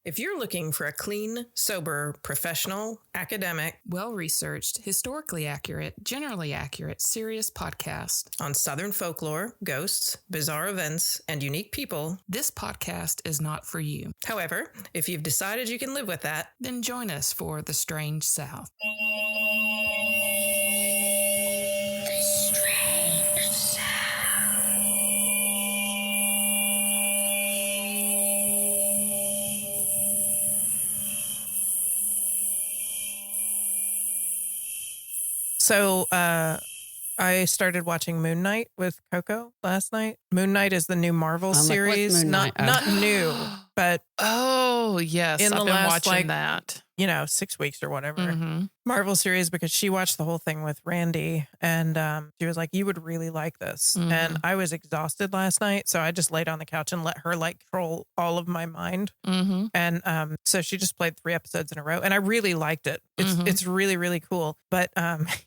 If you're looking for a clean, sober, professional, academic, well-researched, historically accurate, generally accurate, serious podcast on Southern folklore, ghosts, bizarre events, and unique people, this podcast is not for you. However, if you've decided you can live with that, then join us for The Strange South. The Strange South. So, I started watching Moon Knight with Coco last night. Moon Knight is the new Marvel series. Moon Knight? Not new, but Oh, yes. In I've the been last, watching that. 6 weeks or whatever. Mm-hmm. Marvel series, because she watched the whole thing with Randy, and she was like, you would really like this. Mhm. And I was exhausted last night, so I just laid on the couch and let her control all of my mind. Mm-hmm. And so she just played 3 episodes in a row, and I really liked it. It's really, really cool. But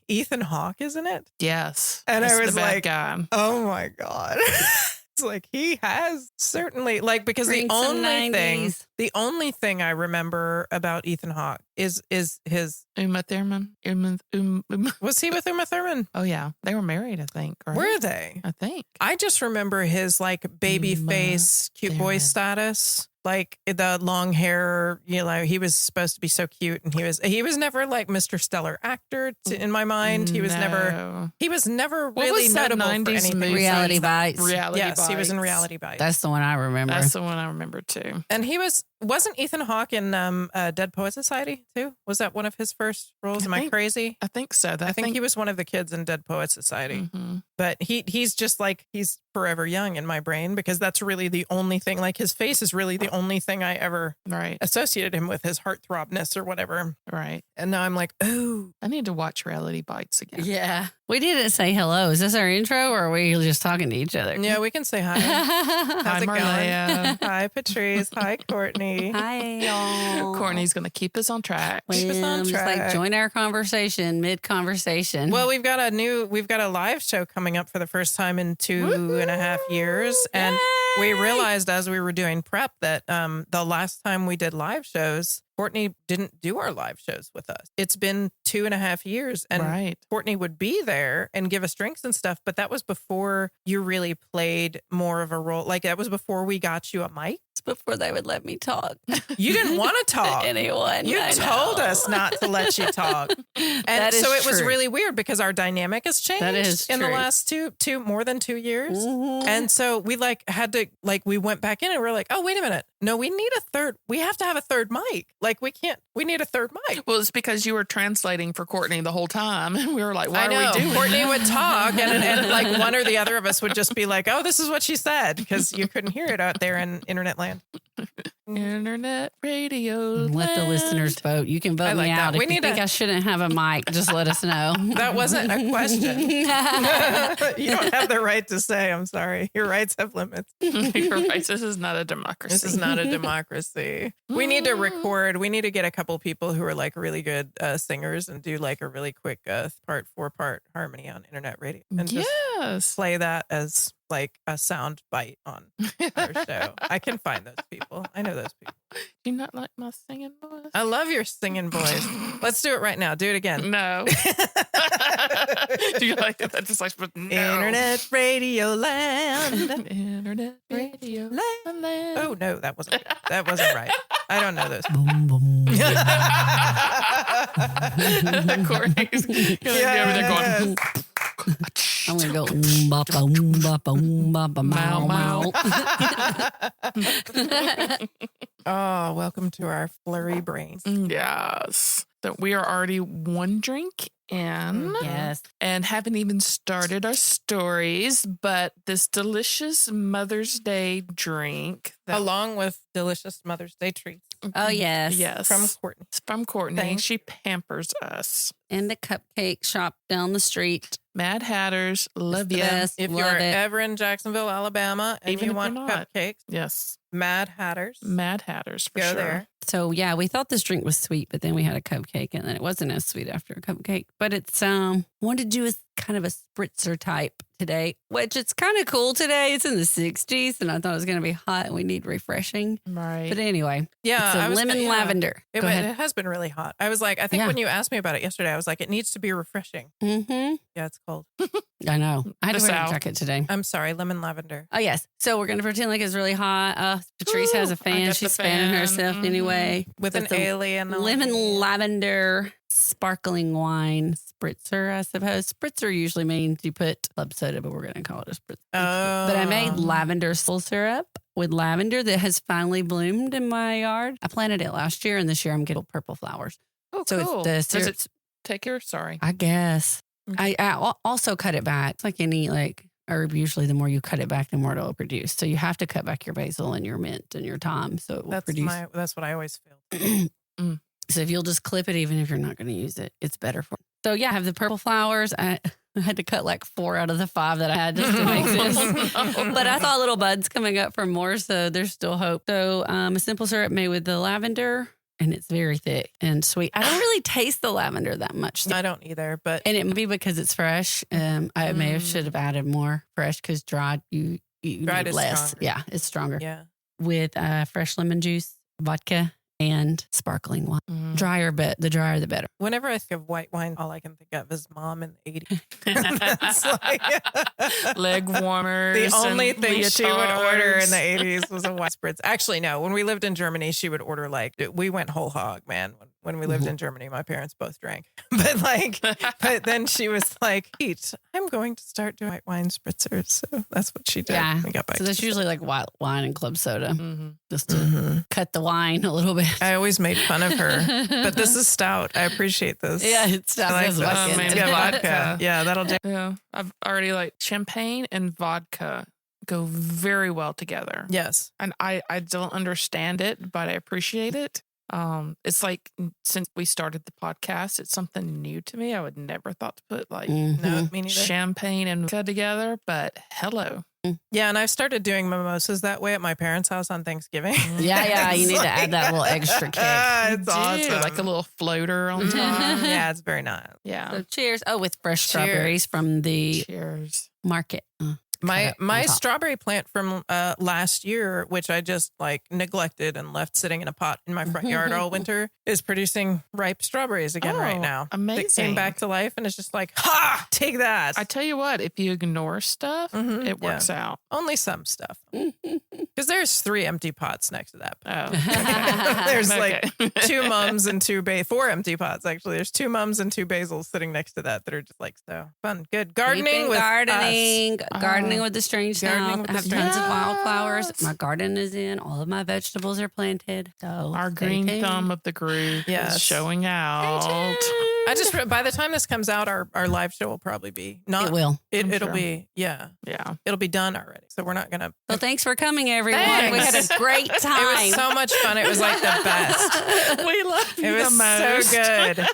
Ethan Hawke is in it. Yes. And He's I was the bad like, guy. oh my God. It's like he has certainly because Bring some 90s. the only thing I remember about Ethan Hawke is his Uma Thurman. was he with Uma Thurman? Oh, yeah. They were married, I think. Right? Were they? I think. I just remember his baby Uma face, cute boy Thurman. status. Like the long hair, he was supposed to be so cute, and he was never like Mr. Stellar actor in my mind. He was never really was that notable for 90s anything. movie? Reality Bites. Yes, he was in Reality Bites. That's the one I remember. That's the one I remember, too. And wasn't Ethan Hawke in Dead Poet Society too? Was that one of his first roles? Am I crazy? I think so. I think he was one of the kids in Dead Poet Society. Mm-hmm. But he's just he's forever young in my brain, because that's really the only thing. His face is really the only thing I ever associated him with, his heartthrobness or whatever. Right. And now I'm like, oh, I need to watch Reality Bites again. Yeah. We didn't say hello. Is this our intro, or are we just talking to each other? yeah, we can say hi. Hi, How's it going? Marleah. Hi, Patrice. Hi, Courtney. Hi, y'all. Courtney's going to keep us on track. Keep us on Just track. join our conversation, mid-conversation. Well, we've got a live show coming up for the first time in 2.5 years. And we realized as we were doing prep that the last time we did live shows, Courtney didn't do our live shows with us. It's been 2.5 years, and Courtney would be there and give us drinks and stuff. But that was before you really played more of a role. That was before we got you a mic. before they would let me talk. You didn't want to talk. Anyone. You told us not to let you talk. And That is so it was true. really weird, because our dynamic has changed That is in the true. last more than 2 years. Mhm. And so we had to we went back in and we're like, oh, wait a minute. No, we need a third. We have to have a third mic. We need a third mic. Well, it's because you were translating for Courtney the whole time. And we were like, why I know. are we doing Courtney that? would talk and one or the other of us would just be like, oh, this is what she said, because you couldn't hear it out there in internet land. Internet radio. Let the listeners vote. You can I vote like me that. out. We If you need think I shouldn't have a mic, just let us know. That wasn't a question. You don't have the right to say, I'm sorry. Your rights have limits. You're right. This is not a democracy. This is not a democracy. We need to record. We need to get a couple people who are really good singers and do a really quick 4-part harmony on internet radio. And just Yes. play that as a sound bite on our show. I can find those people. I know those people. Do you not like my singing voice? I love your singing voice. Let's do it right now. Do it again. No. Do you like that? That just no. Internet radio land. Internet radio land. Oh no, that wasn't right. I don't know those. Boom, boom. Courtney's gonna be over there going. I'm going to go mow, mow. Oh, welcome to our flurry brains. Yes. So we are already one drink in. Yes. And haven't even started our stories, but this delicious Mother's Day drink. Along with delicious Mother's Day treats Oh, yes. Yes. from Courtney. It's from Courtney. Thanks. She pampers us. And the cupcake shop down the street. Mad Hatters, love the you. best. If Love you're it. ever in Jacksonville, Alabama, and Even you if want you're not. cupcakes, Yes. Mad Hatters, Mad Hatters for go sure. there. So yeah, we thought this drink was sweet, but then we had a cupcake and then it wasn't as sweet after a cupcake. But it's wanted to do a kind of a spritzer type today, which it's kind of cool today. It's in the 60s and I thought it was going to be hot and we need refreshing. Right. But anyway, Yeah, it's a lemon lavender. It Go ahead. has been really hot. I was like, I think when you asked me about it yesterday, I was like, it needs to be refreshing. Mm-hmm. Yeah, it's cold. I know. I had The to wear a South. jacket today. I'm sorry, lemon lavender. Oh, yes. So we're going to pretend like it's really hot. Patrice has a I fan. got She's the fanning fan. herself anyway. With So an it's a alien. lemon lavender sparkling wine spritzer, I suppose. Spritzer usually means you put club soda, but we're going to call it a spritzer. Oh. But I made lavender full syrup with lavender that has finally bloomed in my yard. I planted it last year, and this year I'm getting purple flowers. Oh, So cool. it's the Does syrup. it take your? Sorry. I guess. Okay. I also cut it back. It's like any herb. Usually, the more you cut it back, the more it'll produce. So you have to cut back your basil and your mint and your thyme, so it will produce. That's what I always feel. So if you'll just clip it, even if you're not going to use it, it's better for. So yeah, I have the purple flowers. I had to cut like 4 out of the 5 that I had just to make this. But I saw little buds coming up for more, so there's still hope. So a simple syrup made with the lavender, and it's very thick and sweet. I don't really taste the lavender that much. I don't either, but And it may be because it's fresh. I may have should have added more fresh because dried you Dried need is less. stronger. Yeah, it's stronger. yeah. With fresh lemon juice, vodka, and sparkling wine. Drier, but the drier the better. Whenever I think of white wine, all I can think of is mom in the 80s. That's like Leg warmers. the only and thing she would order in leotards. the 80s was a white spritz. Actually, no. When we lived in Germany, she would order we went whole hog, man. When we lived in Germany, my parents both drank. But then she was like, Pete, I'm going to start doing white wine spritzers. So that's what she did. Yeah. We got back So to that's usually like white wine and club soda, Mhm. just to cut the wine a little bit. I always made fun of her, but this is stout. I appreciate this. Yeah, it's I not like as this. like man. It's it. got vodka. Yeah, that'll do. Yeah. I've already champagne and vodka go very well together. Yes. And I don't understand it, but I appreciate it. It's like since we started the podcast, it's something new to me. I would never thought to put Mhm. No, me neither. champagne and vodka together, but hello. Yeah, and I've started doing mimosas that way at my parents' house on Thanksgiving. Yeah, you It's need to add that little extra kick. It's You do, awesome. like a little floater on top. Yeah, it's very nice. Yeah. So cheers. Oh, with fresh Cheers. strawberries from the Cheers. market. My Cut it my on top. strawberry plant from last year, which I just neglected and left sitting in a pot in my front yard all winter, is producing ripe strawberries again right Oh, now. It amazing. came back to life, and it's just like, ha! Take that. I tell you what, if you ignore stuff, Mhm, it works out. Only some stuff, because there's 3 empty pots next to that. Oh. There's Okay. 2 mums and 4 empty pots actually. There's 2 mums and 2 basils sitting next to that are just so fun. Good gardening with Gardening with the strange Gardening south. with I the have strange tons of south. wildflowers. My garden is in. All of my vegetables are planted. So Our stay green tuned. thumb of the group Yes. is showing out. I just by the time this comes out, our live show will probably be not. It will. I'm It'll sure. be Yeah. it'll be done already. So we're not gonna. Well, thanks for coming, everyone. We had Thanks. a great It time. was so much fun. It was like the best. We love you It was the most. so good.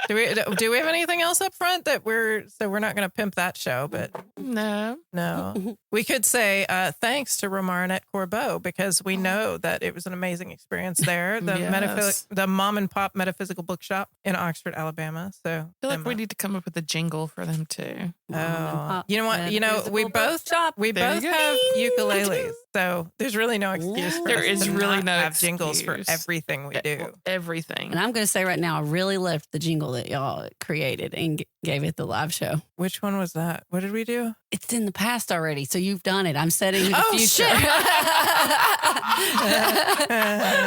Do we have anything else up front that we're not going to pimp that show? But No. no, we could say thanks to Romarinette Corbeau because we know that it was an amazing experience there. The Yes. the mom and pop metaphysical bookshop in Oxford, Alabama. So I feel like we need to come up with a jingle for them too. Oh, you know what? You know, we both shop. we There both you go. have ukuleles, so there's really no excuse for There us is to really not no have jingles for excuse. everything we do. Everything. And I'm going to say right now, I really loved the jingle that y'all created and gave it the live show. Which one was that? What did we do? It's in the past already, so you've done it. I'm setting the Oh, future. shit.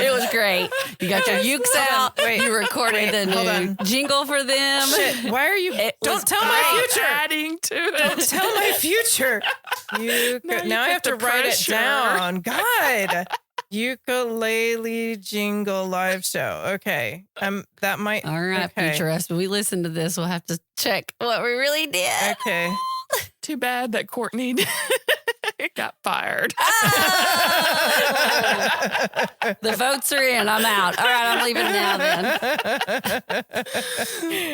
It was great. You got your ukes out. Wait, You recorded the hold new jingle for them. Shit, why are you? It was Don't tell my great. future. Adding to it. Don't tell my future. Now you Now I have put to the write pressure. it down. God. Ukulele jingle live show. Okay. That might. All right, okay. future us. When we listen to this, we'll have to check what we really did. Okay. Too bad that Courtney got fired. The votes are in. I'm out. All right, I'm leaving now then.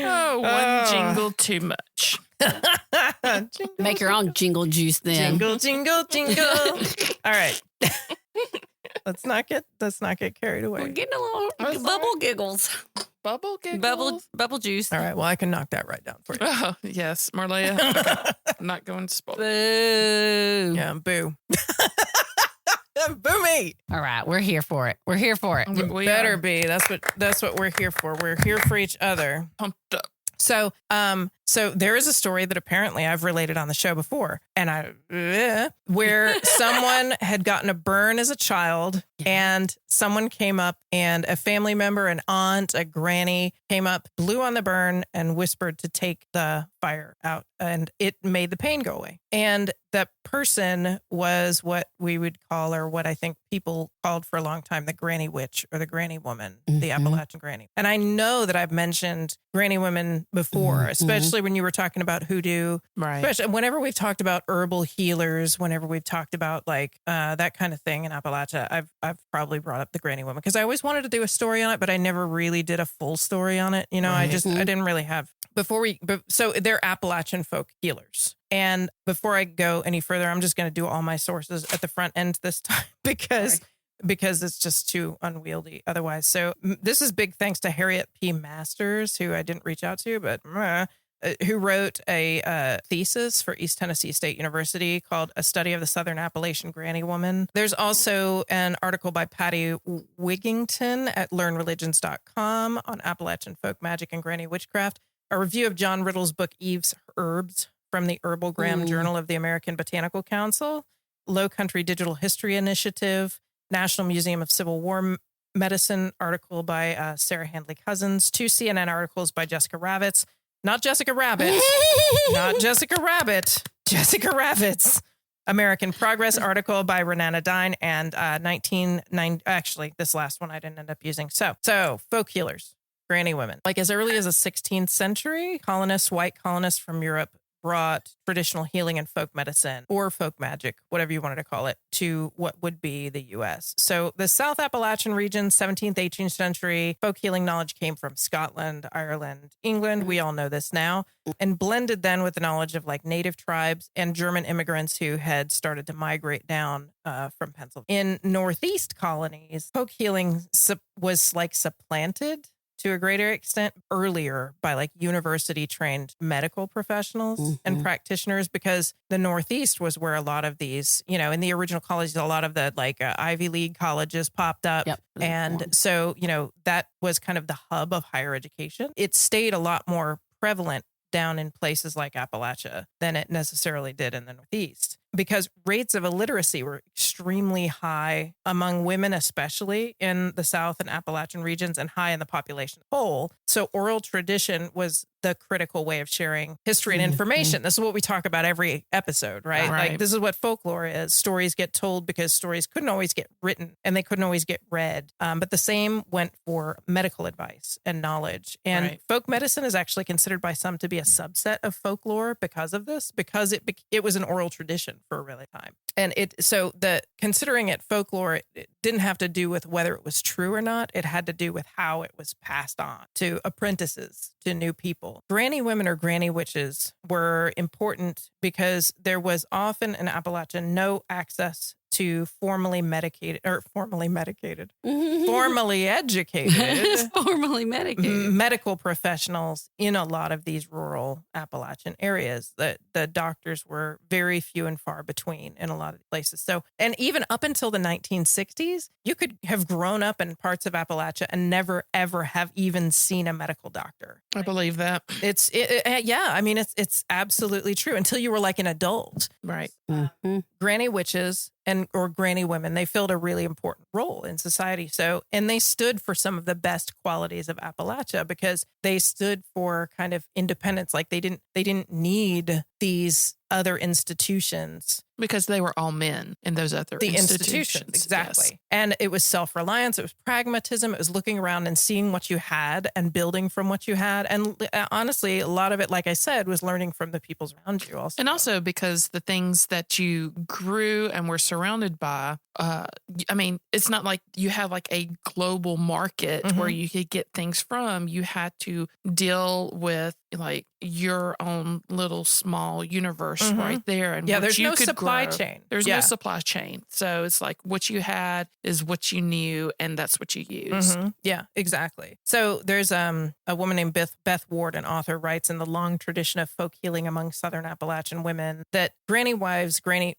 Oh, one jingle too much. Make your own jingle juice then. Jingle, jingle, jingle. All right. let's not get carried We're away. getting a little That's bubble giggles. Bubble giggles. Bubble juice. All right. Well, I can knock that right down for you. Oh, yes, Marleah. Okay. I'm not going to spoil. Boo. Yeah, boo. Boo me. All right, we're here for it. We're here for it. We Better are be. That's what we're here for. We're here for each other. pumped up. So, so there is a story that apparently I've related on the show before, and where someone had gotten a burn as a child, and someone came up, and a family member, an aunt, a granny came up, blew on the burn, and whispered to take the fire out, and it made the pain go away. And that person was what we would call, or what I think people called for a long time, the granny witch or the granny woman, the Appalachian granny. And I know that I've mentioned granny women before, especially when you were talking about hoodoo, Right. especially whenever we've talked about herbal healers, whenever we've talked about like that kind of thing in Appalachia, I've probably brought up the granny woman because I always wanted to do a story on it, but I never really did a full story on it. You know, I didn't really have so they're Appalachian folk healers. And before I go any further, I'm just going to do all my sources at the front end this time because it's just too unwieldy otherwise. So this is big thanks to Harriet P. Masters, who I didn't reach out to, but who wrote a thesis for East Tennessee State University called A Study of the Southern Appalachian Granny Woman. There's also an article by Patty Wigington at learnreligions.com on Appalachian folk magic and granny witchcraft. A review of John Riddle's book, Eve's Herbs, from the Herbalgram Journal of the American Botanical Council, Low Country Digital History Initiative, National Museum of Civil War Medicine article by Sarah Handley Cousins, 2 CNN articles by Jessica Ravitz, not Jessica Rabbit, not Jessica Rabbit, Jessica Ravitz, American Progress article by Renana Dine, and 1990, actually, this last one I didn't end up using. So folk healers. Granny women. Like as early as the 16th century, white colonists from Europe brought traditional healing and folk medicine or folk magic, whatever you wanted to call it, to what would be the U.S. So the South Appalachian region, 17th, 18th century, folk healing knowledge came from Scotland, Ireland, England. We all know this now. And blended then with the knowledge of like native tribes and German immigrants who had started to migrate down from Pennsylvania. In Northeast colonies, folk healing was like supplanted to a greater extent earlier by like university trained medical professionals and practitioners, because the Northeast was where a lot of these, you know, in the original colleges, a lot of the like Ivy League colleges popped up. Yep. And so, you know, that was kind of the hub of higher education. It stayed a lot more prevalent down in places like Appalachia than it necessarily did in the Northeast, because rates of illiteracy were extremely high among women, especially in the South and Appalachian regions, and high in the population as a whole. So oral tradition was the critical way of sharing history and information. This is what we talk about every episode, right? Right. Like this is what folklore is. Stories get told because stories couldn't always get written and they couldn't always get read. But the same went for medical advice and knowledge. And folk medicine is actually considered by some to be a subset of folklore because of this, because it was an oral tradition for a really time. And considering it folklore, it didn't have to do with whether it was true or not. It had to do with how it was passed on to apprentices, to new people. Granny women or granny witches were important because there was often in Appalachia no access to formally educated Formally medicated medical professionals in a lot of these rural Appalachian areas. The doctors were very few and far between in a lot of places. So, and even up until the 1960s, you could have grown up in parts of Appalachia and never ever have even seen a medical doctor. I believe that. I mean, it's absolutely true until you were like an adult. Right. Granny witches or granny women, they filled a really important role in society. So, and they stood for some of the best qualities of Appalachia because they stood for kind of independence. Like they didn't need these other institutions. Because they were all men in those other institutions. Exactly. Yes. And it was self-reliance. It was pragmatism. It was looking around and seeing what you had and building from what you had. And honestly, a lot of it, like I said, was learning from the peoples around you also. And also because the things that you grew and were surrounded by, I mean, it's not like you have like a global market where you could get things from. You had to deal with like your own little small universe right there. And there's you no could supply supply grow. chain. There's Yeah. no supply chain. So it's like what you had is what you knew, and that's what you used. Yeah, exactly. So there's a woman named Beth Ward, an author, writes in the long tradition of folk healing among Southern Appalachian women that granny wives, granny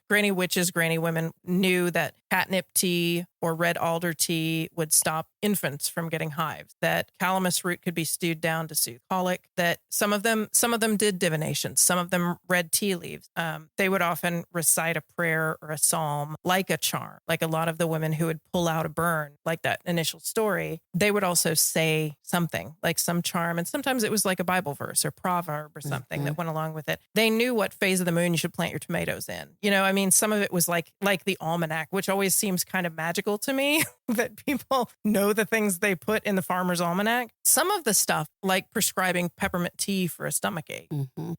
witches, granny women knew that catnip tea or red alder tea would stop infants from getting hives, that calamus root could be stewed down to soothe colic, that some of them did divinations, some of them read tea leaves. They would often recite a prayer or a psalm like a charm, like a lot of the women who would pull out a burn, like that initial story. They would also say something like some charm, and sometimes it was like a Bible verse or proverb or something that went along with it. They knew what phase of the moon you should plant your tomatoes in. You know, I mean, some of it was like the almanac, which always seems kind of magical to me that people know the things they put in the farmer's almanac. Some of the stuff, like prescribing peppermint tea for a stomach ache,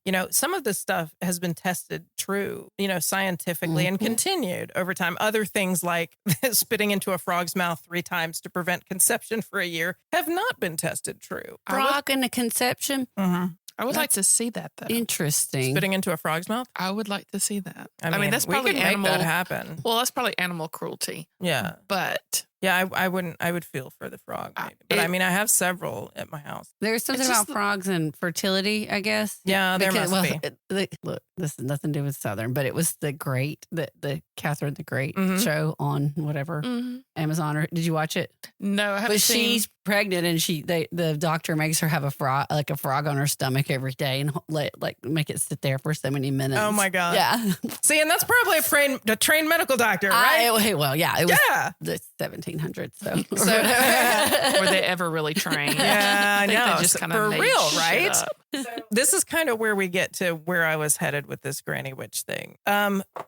you know, some of this stuff has been tested true, you know, scientifically and continued over time. Other things like spitting into a frog's mouth 3 times to prevent conception for a year have not been tested true. Frog in the conception. I would like to see that, though. Interesting. Spitting into a frog's mouth? I would like to see that. I mean that's we probably could animal. make that happen. Well, that's probably animal cruelty. Yeah. But Yeah, I would feel for the frog, maybe. But I mean, I have several at my house. There's something about frogs and fertility, I guess. Yeah, there must be. Look, this has nothing to do with Southern, but it was the Catherine the Great show on whatever Amazon. Or did you watch it? No, I haven't But seen. she's pregnant, and the doctor makes her have a frog on her stomach every day, and make it sit there for so many minutes. Oh my God! Yeah. See, and that's probably a trained medical doctor, right? It was Yeah. the 1700s. So Were they ever really trained? Yeah, I think know. They just kind For of real, right? Up. This is kind of where we get to where I was headed with this granny witch thing.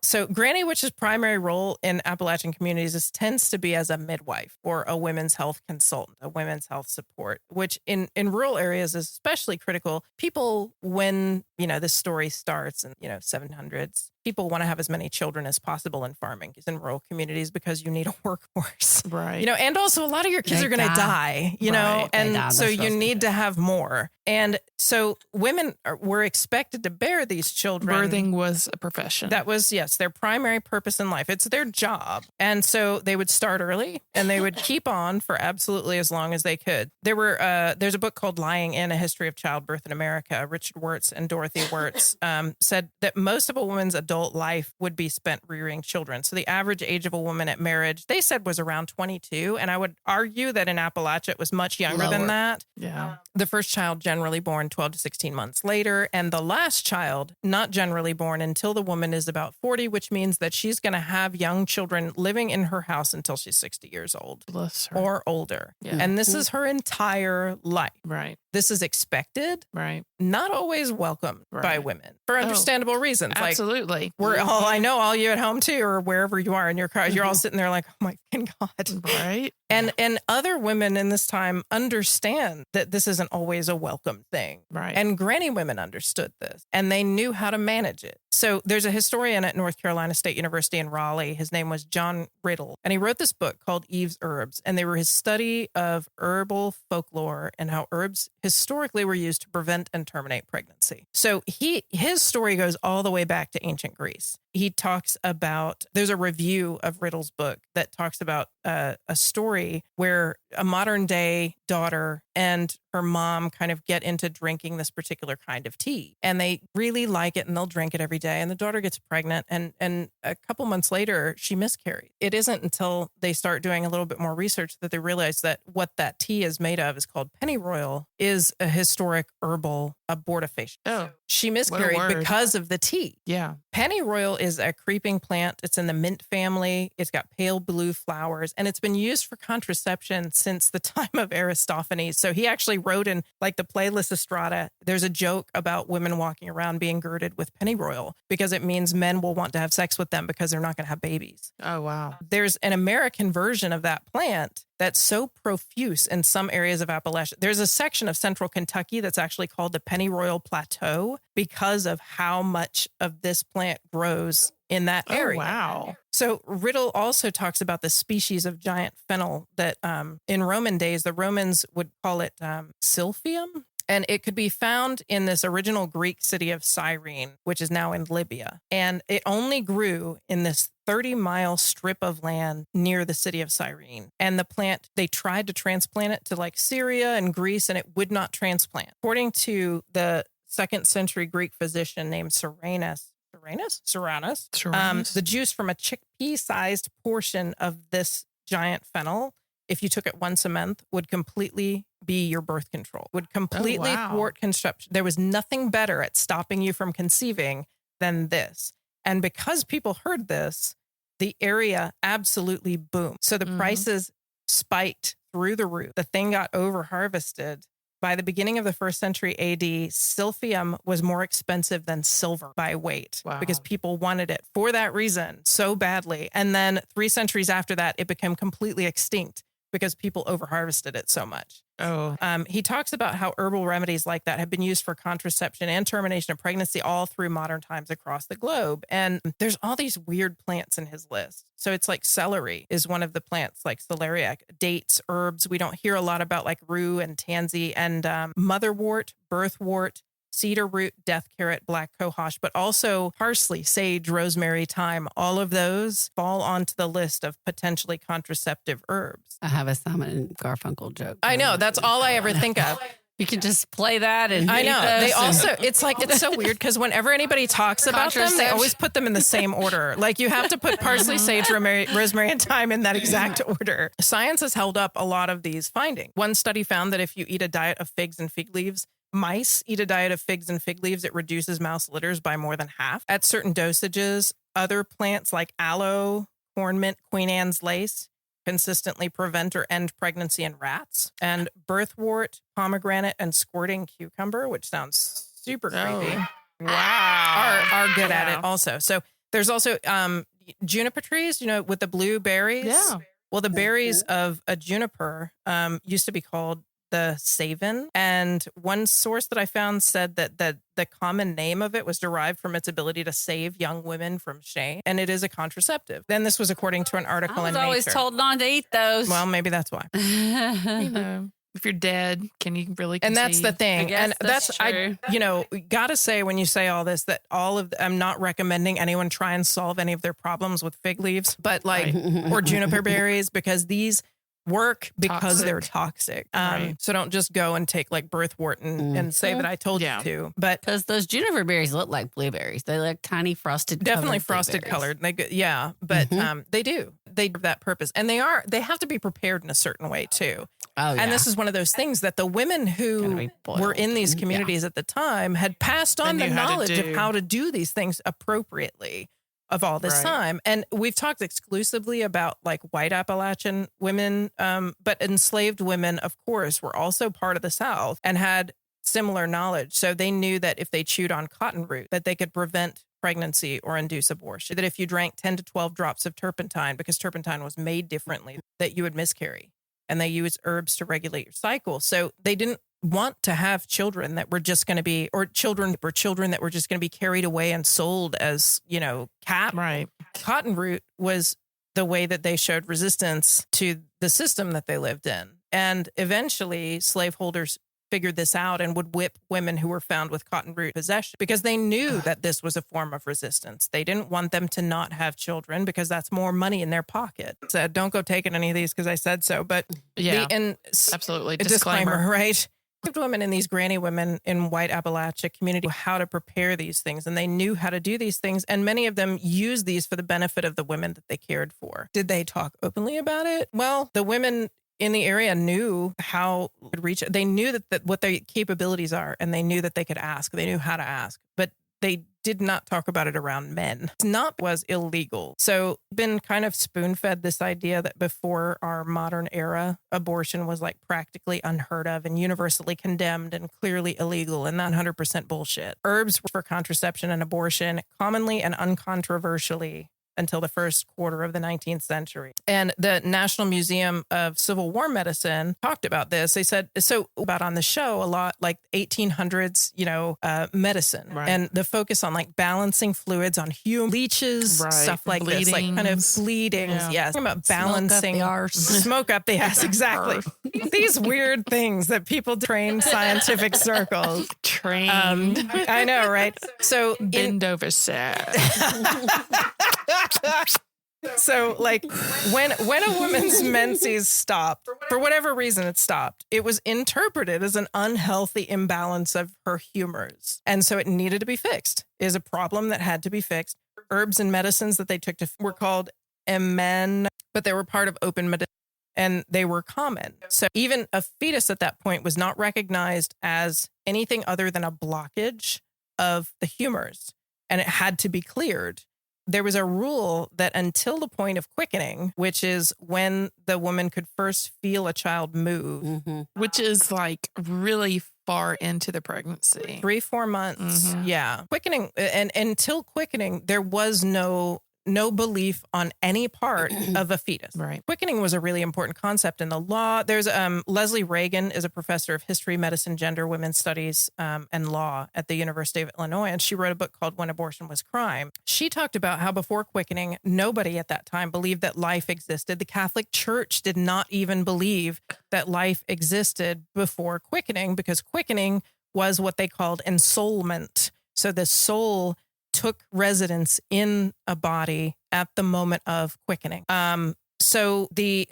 So granny witch's primary role in Appalachian communities tends to be as a midwife or a women's health consultant, a women's health support, which in rural areas is especially critical. People, when, you know, this story starts in, 700s, people want to have as many children as possible in farming in rural communities because you need a workforce. Right. And also a lot of your kids are going to die, Right. and so you need to have more. And so women were expected to bear these children. Birthing was a profession. That was, yes, their primary purpose in life. It's their job. And so they would start early and they would keep on for absolutely as long as they could. There's a book called Lying In, A History of Childbirth in America. Richard Wirtz and Dorothy Wirtz said that most of a woman's adult life would be spent rearing children. So the average age of a woman at marriage, they said, was around 22. And I would argue that in Appalachia, it was much younger than that. Yeah. The first child generally born 12 to 16 months later, and the last child not generally born until the woman is about 40, which means that she's going to have young children living in her house until she's 60 years old. Bless her. Or older. Yeah. And this is her entire life. Right. This is expected, Right. not always welcomed by Right. women for understandable reasons. Absolutely. Like I know all you at home too, or wherever you are in your car, you're all sitting there like, oh my fucking God. Right. And other women in this time understand that this isn't always a welcome thing. Right. And granny women understood this and they knew how to manage it. So there's a historian at North Carolina State University in Raleigh. His name was John Riddle. And he wrote this book called Eve's Herbs. And they were his study of herbal folklore and how herbs historically were used to prevent and terminate pregnancy. So his story goes all the way back to ancient Greece. He talks about, there's a review of Riddle's book that talks about a story where a modern day daughter and her mom kind of get into drinking this particular kind of tea and they really like it and they'll drink it every day. And the daughter gets pregnant and a couple months later, she miscarried. It isn't until they start doing a little bit more research that they realize that what that tea is made of is called pennyroyal, is a historic herbal abortifacient. Oh, she miscarried word. because of the tea. yeah. Pennyroyal is a creeping plant. It's in the mint family. It's got pale blue flowers, and it's been used for contraception since the time of Aristophanes. So he actually wrote in like the play Lysistrata, there's a joke about women walking around being girded with pennyroyal because it means men will want to have sex with them because they're not going to have babies. Oh, wow. There's an American version of that plant that's so profuse in some areas of Appalachia. There's a section of central Kentucky that's actually called the Pennyroyal Plateau because of how much of this plant grows in that area. Oh, wow. So Riddle also talks about the species of giant fennel that in Roman days, the Romans would call it silphium. And it could be found in this original Greek city of Cyrene, which is now in Libya. And it only grew in this 30-mile strip of land near the city of Cyrene. And the plant, they tried to transplant it to like Syria and Greece, and it would not transplant. According to the 2nd century Greek physician named Seranus, the juice from a chickpea-sized portion of this giant fennel, if you took it once a month, would completely be your birth control, would completely thwart conception. There was nothing better at stopping you from conceiving than this. And because people heard this, the area absolutely boomed. So the prices spiked through the roof. The thing got over harvested. By the beginning of the 1st century AD, silphium was more expensive than silver by weight because people wanted it for that reason so badly. And then 3 centuries after that, it became completely extinct because people overharvested it so much. He talks about how herbal remedies like that have been used for contraception and termination of pregnancy all through modern times across the globe. And there's all these weird plants in his list. So it's like celery is one of the plants, like celeriac, dates, herbs. We don't hear a lot about like rue and tansy and motherwort, birthwort, cedar root, death carrot, black cohosh, but also parsley, sage, rosemary, thyme. All of those fall onto the list of potentially contraceptive herbs. I have a Simon and Garfunkel joke. I know. That's all I ever think of. You can just play that. And I know. They also, it's like, it's so weird because whenever anybody talks about them, they always put them in the same order. Like you have to put parsley, sage, rosemary, and thyme in that exact order. Science has held up a lot of these findings. One study found that if you eat a diet of figs and fig leaves, mice eat a diet of figs and fig leaves, it reduces mouse litters by more than half. At certain dosages, other plants like aloe, corn mint, Queen Anne's lace consistently prevent or end pregnancy in rats. And birthwort, pomegranate, and squirting cucumber, which sounds super creepy, are good at it also. So there's also juniper trees, with the blue berries. Yeah. Well, the berries of a juniper used to be called the savin. And one source that I found said that the common name of it was derived from its ability to save young women from shame. And it is a contraceptive. Then this was according to an article in Nature. I was always told not to eat those. Well, maybe that's why. If you're dead, can you really conceive? And that's the thing. And that's true. Gotta say when you say all this, that I'm not recommending anyone try and solve any of their problems with fig leaves, but or juniper berries, because these work because they're toxic. So don't just go and take like birthwort and say that I told you to. But because those juniper berries look like blueberries, they look tiny frosted, definitely frosted colored. They but they do. They do that purpose, and they have to be prepared in a certain way too. Oh, yeah. And this is one of those things that the women who were in these communities at the time had passed on the knowledge of how to do these things appropriately of all this time. And we've talked exclusively about like white Appalachian women, but enslaved women, of course, were also part of the South and had similar knowledge. So they knew that if they chewed on cotton root, that they could prevent pregnancy or induce abortion. That if you drank 10 to 12 drops of turpentine, because turpentine was made differently, that you would miscarry. And they use herbs to regulate your cycle. So they didn't want to have children that were just going to be, or children that were just going to be carried away and sold as, cat. Right. Cotton root was the way that they showed resistance to the system that they lived in. And eventually slaveholders figured this out and would whip women who were found with cotton root possession because they knew that this was a form of resistance. They didn't want them to not have children because that's more money in their pocket. So don't go taking any of these because I said so. But absolutely. Disclaimer, right? Women and these granny women in white Appalachia community how to prepare these things, and they knew how to do these things, and many of them used these for the benefit of the women that they cared for. Did they talk openly about it? Well, the women in the area knew how to reach it. They knew that what their capabilities are, and they knew that they could ask. They knew how to ask, but they did not talk about it around men. Was illegal. So been kind of spoon-fed this idea that before our modern era, abortion was like practically unheard of and universally condemned and clearly illegal, and not 100% bullshit. Herbs for contraception and abortion commonly and uncontroversially until the first quarter of the 19th century. And the National Museum of Civil War Medicine talked about this. They said, so about on the show a lot, like 1800s, medicine and the focus on like balancing fluids on human leeches, stuff like this, like kind of bleedings. Yeah. Yes. Talking about balancing smoke up the ass. Exactly. These weird things that people train scientific circles. Trained. I know, right? So Bend over, sir. So like when a woman's menses stopped, for whatever reason it stopped, it was interpreted as an unhealthy imbalance of her humors. And so it needed to be fixed. It is a problem that had to be fixed. Herbs and medicines that they took were called emen, but they were part of open medicine and they were common. So even a fetus at that point was not recognized as anything other than a blockage of the humors, and it had to be cleared. There was a rule that until the point of quickening, which is when the woman could first feel a child move, which is like really far into the pregnancy, 3-4 months. Yeah. Quickening. And until quickening, there was no belief on any part of a fetus. Right. Quickening was a really important concept in the law. There's Leslie Reagan is a professor of history, medicine, gender, women's studies, and law at the University of Illinois. And she wrote a book called When Abortion Was Crime. She talked about how before quickening, nobody at that time believed that life existed. The Catholic Church did not even believe that life existed before quickening, because quickening was what they called ensoulment. So the soul took residence in a body at the moment of quickening. So the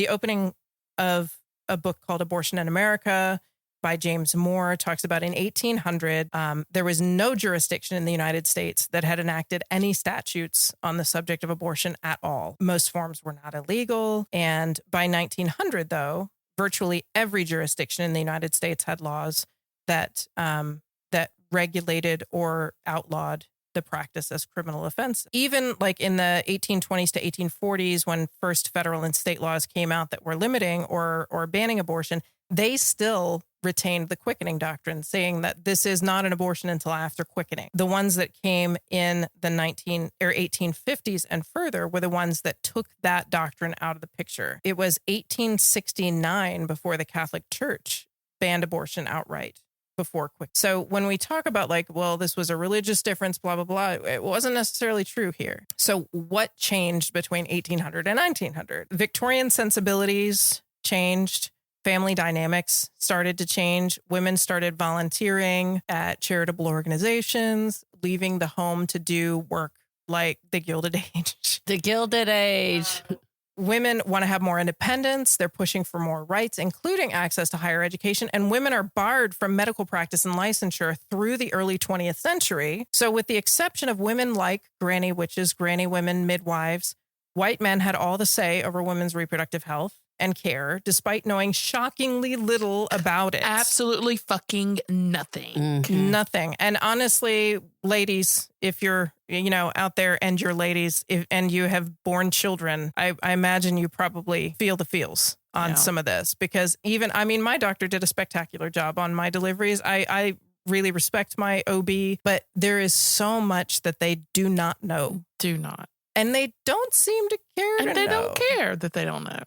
opening of a book called Abortion in America by James Moore talks about in 1800, there was no jurisdiction in the United States that had enacted any statutes on the subject of abortion at all. Most forms were not illegal. And by 1900, though, virtually every jurisdiction in the United States had laws that regulated or outlawed the practice as criminal offense. Even like in the 1820s to 1840s, when first federal and state laws came out that were limiting or banning abortion, they still retained the quickening doctrine, saying that this is not an abortion until after quickening. The ones that came in the 1850s and further were the ones that took that doctrine out of the picture. It was 1869 before the Catholic Church banned abortion outright. Before quick. So when we talk about like, well, this was a religious difference, blah, blah, blah, it wasn't necessarily true here. So what changed between 1800 and 1900? Victorian sensibilities changed. Family dynamics started to change. Women started volunteering at charitable organizations, leaving the home to do work like the Gilded Age. The Gilded Age. Women want to have more independence. They're pushing for more rights, including access to higher education. And women are barred from medical practice and licensure through the early 20th century. So with the exception of women like granny witches, granny women, midwives, white men had all the say over women's reproductive health and care, despite knowing shockingly little about it. Absolutely fucking nothing. Nothing. And honestly, ladies, if you're, out there and you're ladies and you have born children, I imagine you probably feel the feels on some of this, because my doctor did a spectacular job on my deliveries. I really respect my OB, but there is so much that they do not know. Do not. And they don't seem to care to know. And they don't care that they don't know.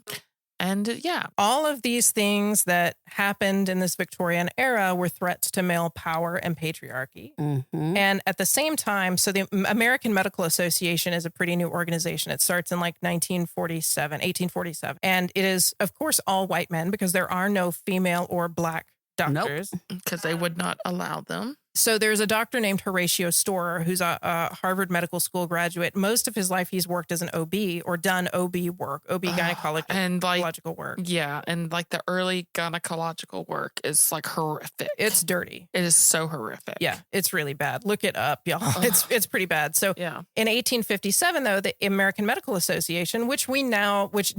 And all of these things that happened in this Victorian era were threats to male power and patriarchy. And at the same time, so the American Medical Association is a pretty new organization. It starts in like 1847. And it is, of course, all white men, because there are no female or black doctors. Because they would not allow them. So there's a doctor named Horatio Storer, who's a Harvard Medical School graduate. Most of his life, he's worked as an OB or done OB work, OB gynecological work. Yeah, and like the early gynecological work is like horrific. It's dirty. It is so horrific. Yeah, it's really bad. Look it up, y'all. It's pretty bad. So in 1857, though, the American Medical Association, which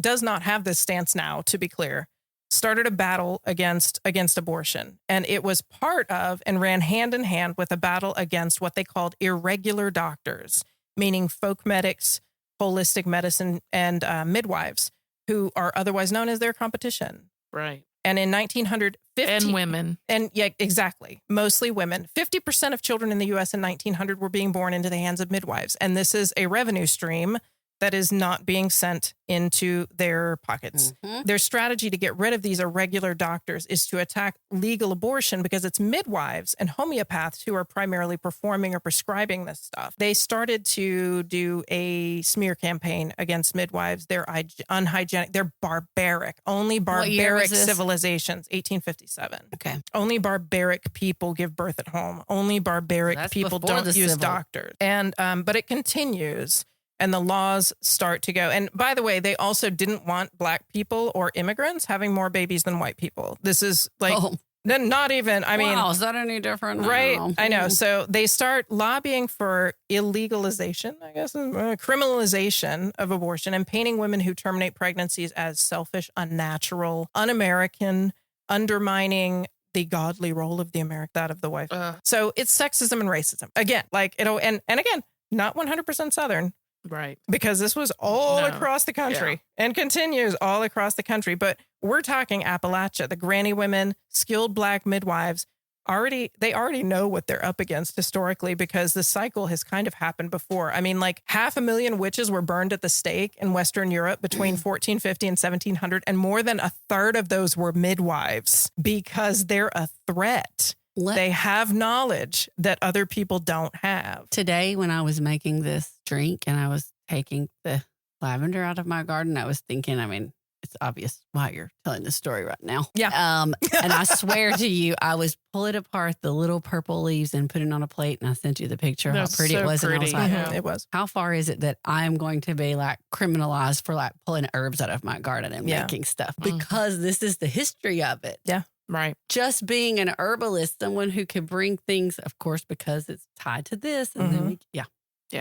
does not have this stance now, to be clear, started a battle against abortion. And it was part of and ran hand in hand with a battle against what they called irregular doctors, meaning folk medics, holistic medicine, and midwives, who are otherwise known as their competition. Right. And in 1950, And women. and yeah, exactly, mostly women. 50% of children in the U.S. in 1900 were being born into the hands of midwives, and this is a revenue stream that is not being sent into their pockets. Their strategy to get rid of these irregular doctors is to attack legal abortion because it's midwives and homeopaths who are primarily performing or prescribing this stuff. They started to do a smear campaign against midwives. They're unhygienic. They're barbaric. Only What year was barbaric this? civilizations. 1857. Okay. Only barbaric people give birth at home. Only barbaric That's people before don't the use civil. doctors. And but it continues. And the laws start to go. And by the way, they also didn't want black people or immigrants having more babies than white people. This is like, not even, I mean, wow, is that any different? right? No. I know. So they start lobbying for illegalization, I guess, criminalization of abortion and painting women who terminate pregnancies as selfish, unnatural, un-American, undermining the godly role of that of the wife. So it's sexism and racism. Again, like, and again, not 100% Southern. Right. Because this was all across the country and continues all across the country. But we're talking Appalachia, the granny women, skilled black midwives, they already know what they're up against historically because the cycle has kind of happened before. I mean, like 500,000 witches were burned at the stake in Western Europe between 1450 and 1700. And more than a third of those were midwives because they're a threat. They have knowledge that other people don't have. Today, when I was making this drink and I was taking the lavender out of my garden, I was thinking, I mean, it's obvious why you're telling this story right now. Yeah. And I swear to you, I was pulling apart the little purple leaves and putting it on a plate. And I sent you the picture of how pretty it was. And I was like, It was. how far is it that I'm going to be like criminalized for like pulling herbs out of my garden and making stuff? Because this is the history of it. Yeah. Right. Just being an herbalist, someone who can bring things, of course, because it's tied to this. And then